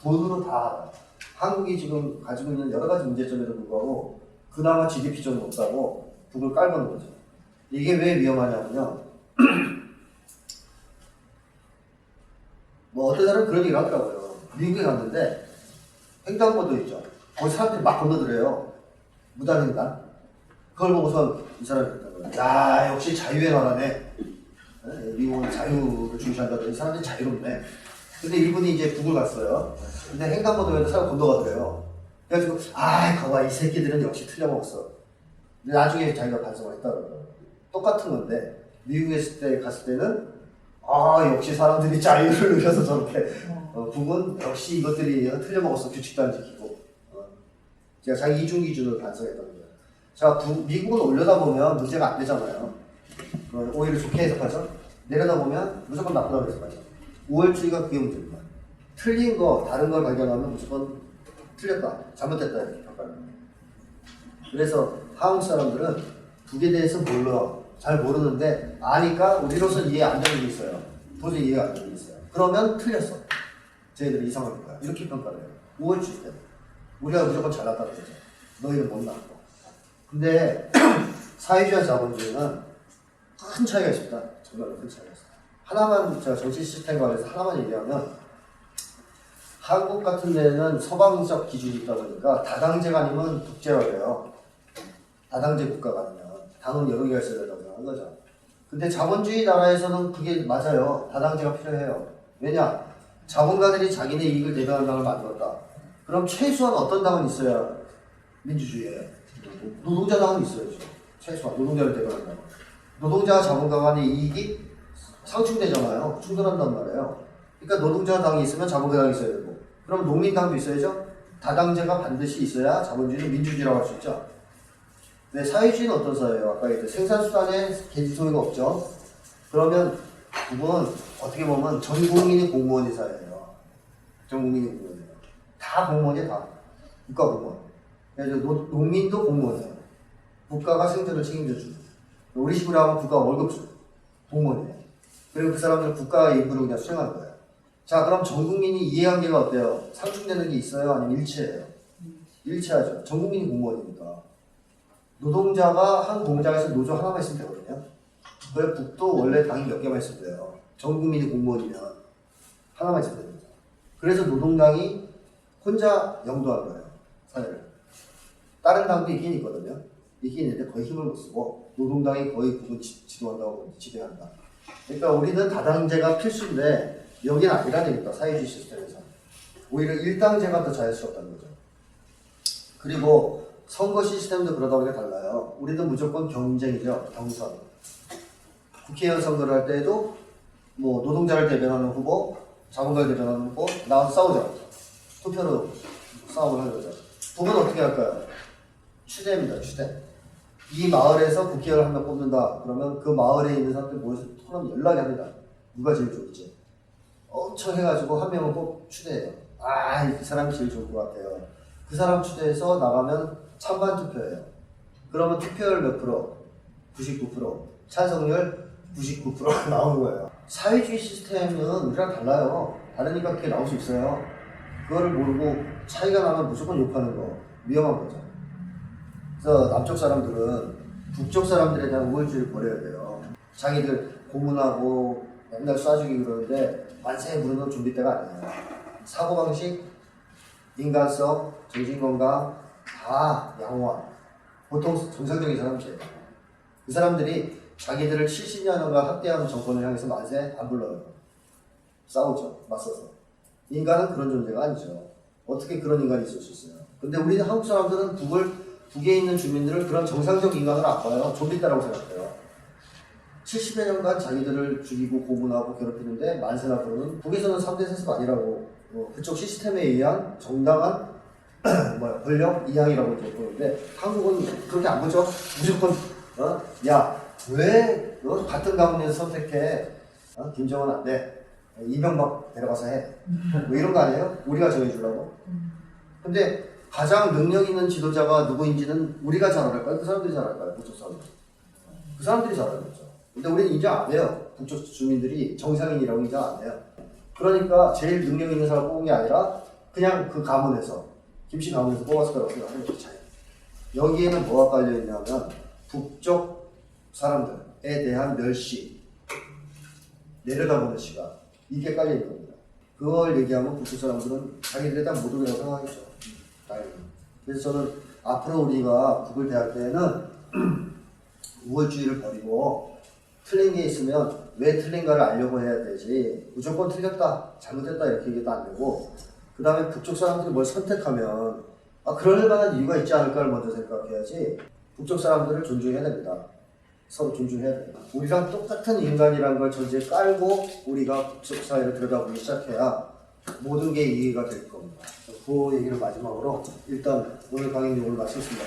[SPEAKER 1] 돈으로 다 알아요. 한국이 지금 가지고 있는 여러 가지 문제점에도 불구하고 그나마 GDP 좀 높다고 북을 깔보는 거죠. 이게 왜 위험하냐면요. 뭐 어떤 사람은 그런 얘기를 하더라고요. 미국에 갔는데 횡단보도 있죠. 거기 사람들이 막 건너들어요. 무단횡단. 그걸 보고서 이 사람이 그랬다고요. 야, 역시 자유의 나라네. 미국은 자유를 중시한다더니 이 사람들이 자유롭네. 근데 이분이 이제 북을 갔어요. 근데 횡단보도에도 사람 건너가더래요. 그래가지고 가봐, 이 새끼들은 역시 틀려먹었어. 근데 나중에 자기가 반성을 했다고요. 똑같은 건데 미국에 갔을 때는 역시 사람들이 자유를 누려서 저렇게 북은 역시 이것들이 틀려먹었어. 규칙도 안 지키고. 제가 자기 이중 기준으로 반성했던 거예요. 자, 미국은 올려다보면 문제가 안 되잖아요. 오히려 좋게 해석하죠. 내려다보면 무조건 나쁘다고 해석하죠. 우월주의가 그게 문제입니다. 틀린 거, 다른 걸 발견하면 무조건 틀렸다, 잘못됐다 이렇게 평가를 합니다. 그래서 한국 사람들은 북에 대해서 몰라. 잘 모르는데 아니까 우리로서는 이해 안 되는 게 있어요. 도저히 이해가 안 되는 게 있어요. 그러면 틀렸어. 저희들이 이상할 거야. 이렇게 평가를 해요. 우월주의 때문에. 우리가 무조건 잘났다는 거죠. 너희는 못났고. 근데 사회주의 자본주의는 큰 차이가 있습니다. 정말 큰 차이가 있습니다. 하나만 제가 정치 시스템 관해서 하나만 얘기하면 한국 같은 데는 서방적 기준이 있다 보니까 다당제가 아니면 독재라고 해요. 다당제 국가가 아니면 당은 여러 개가 있어야 된다고 생각한 거죠. 근데 자본주의 나라에서는 그게 맞아요. 다당제가 필요해요. 왜냐? 자본가들이 자기네 이익을 대변하는 당을 만들었다. 그럼 최소한 어떤 당은 있어야 민주주의예요. 노동자당은 있어야죠. 최소한 노동자를 대변하는 당. 노동자와 자본가 간의 이익이 상충되잖아요. 충돌한단 말이에요. 그러니까 노동자 당이 있으면 자본가 당이 있어야 되고, 그럼 농민당도 있어야죠. 다당제가 반드시 있어야 자본주의는 민주주의라고 할 수 있죠. 네, 사회주의는 어떤 사회예요? 아까 얘기했죠. 생산수단에 개인소유가 없죠. 그러면 그건 어떻게 보면 전 국민이 공무원의 사회예요. 전 국민이 공무원이에요. 다 공무원이에요, 다. 국가 공무원. 그래서 농민도 공무원이에요. 국가가 생존을 책임져주고. 우리 식으로 하면 국가 월급 줘. 공무원이에요. 그리고 그 사람들은 국가의 임무를 그냥 수행하는 거예요. 자, 그럼 전 국민이 이해관계가 어때요? 상충되는 게 있어요? 아니면 일치해요? 일치하죠. 전 국민이 공무원이니까. 노동자가 한 공장에서 노조 하나만 있으면 되거든요. 그 북도 원래 당이 몇 개만 있으면 돼요. 전 국민이 공무원이면 하나만 있으면 됩니다. 그래서 노동당이 혼자 영도한 거예요. 사회를. 다른 당도 있긴 있거든요. 있긴 있는데 거의 힘을 못 쓰고 노동당이 거의 그걸 지도한다고 지배한다. 그러니까 우리는 다당제가 필수인데 여기는 아니라는 얘기다. 사회주의 시스템에서. 오히려 일당제가 더 자연스럽다는 거죠. 그리고 선거 시스템도 그러다 보니까 달라요. 우리는 무조건 경쟁이죠. 경선. 국회의원 선거를 할 때에도 뭐 노동자를 대변하는 후보, 자본가를 대변하는 후보 나와서 싸우죠. 투표로 싸움을 하는 거죠. 북은 어떻게 할까요? 추대입니다. 추대. 이 마을에서 국회의원을 한 명 뽑는다. 그러면 그 마을에 있는 사람들 모여서 토론하면 연락이 합니다. 누가 제일 좋을지. 엄청 해가지고 한 명은 꼭 추대해요. 아, 이 사람이 제일 좋을 것 같아요. 그 사람 추대해서 나가면 찬반 투표예요. 그러면 투표율 몇 프로? 99%. 찬성률 99%가 나오는 거예요. 사회주의 시스템은 우리랑 달라요. 다르니까 그렇게 나올 수 있어요. 그거를 모르고 차이가 나면 무조건 욕하는 거 위험한 거죠. 그래서 남쪽 사람들은 북쪽 사람들에 대한 우월주의를 버려야 돼요. 자기들 고문하고 맨날 쏴주기 그러는데 만세에 부르는 좀비 때가 아니에요. 사고방식, 인간성, 정신건강 다 양호한 보통 정상적인 사람들이에요. 그 사람들이 자기들을 70년간 학대하는 정권을 향해서 만세 안 불러요. 싸우죠. 맞서서. 인간은 그런 존재가 아니죠. 어떻게 그런 인간이 있을 수 있어요. 근데 우리 한국 사람들은 북에 있는 주민들을 그런 정상적 인간으로 안 봐요. 좀비다라고 생각해요. 70여 년간 자기들을 죽이고 고문하고 괴롭히는데 만세나 부르는 북에서는 3대 세습 아니라고 그쪽 시스템에 의한 정당한 권력 이양이라고 보는데 한국은 그렇게 안 보죠. 무조건 야, 왜 너 같은 가문에서 선택해? 김정은 안 돼. 이명박 데려가서 해. 뭐 이런 거 아니에요? 우리가 정해주려고. 근데 가장 능력 있는 지도자가 누구인지는 우리가 잘 알까요? 그 사람들이 잘 알까요? 북쪽 사람들. 그 사람들이 잘 알겠죠. 근데 우리는 인정 안 해요. 북쪽 주민들이 정상인이라고 인정 안 해요. 그러니까 제일 능력 있는 사람 뽑은 게 아니라 그냥 그 가문에서 김씨 가문에서 뽑았을 거라고 생각하는 거죠. 여기에는 뭐가 깔려있냐면 북쪽 사람들에 대한 멸시, 내려다보는 시각 이게 깔려있는 겁니다. 그걸 얘기하면 북쪽 사람들은 자기들에 대한 모독이라고 생각하겠죠. 당연히. 그래서 저는 앞으로 우리가 북을 대할 때는 우월주의를 버리고 틀린 게 있으면 왜 틀린가를 알려고 해야 되지 무조건 틀렸다, 잘못했다 이렇게 얘기도 안 되고 그 다음에 북쪽 사람들이 뭘 선택하면 그럴 만한 이유가 있지 않을까를 먼저 생각해야지 북쪽 사람들을 존중해야 됩니다. 서로 존중해야 됩니다. 우리랑 똑같은 인간이라는 걸 전제에 깔고 우리가 북쪽 사회를 들여다보기 시작해야 모든 게 이해가 될 겁니다. 그 얘기를 마지막으로 일단 오늘 강의는 오늘 마치겠습니다.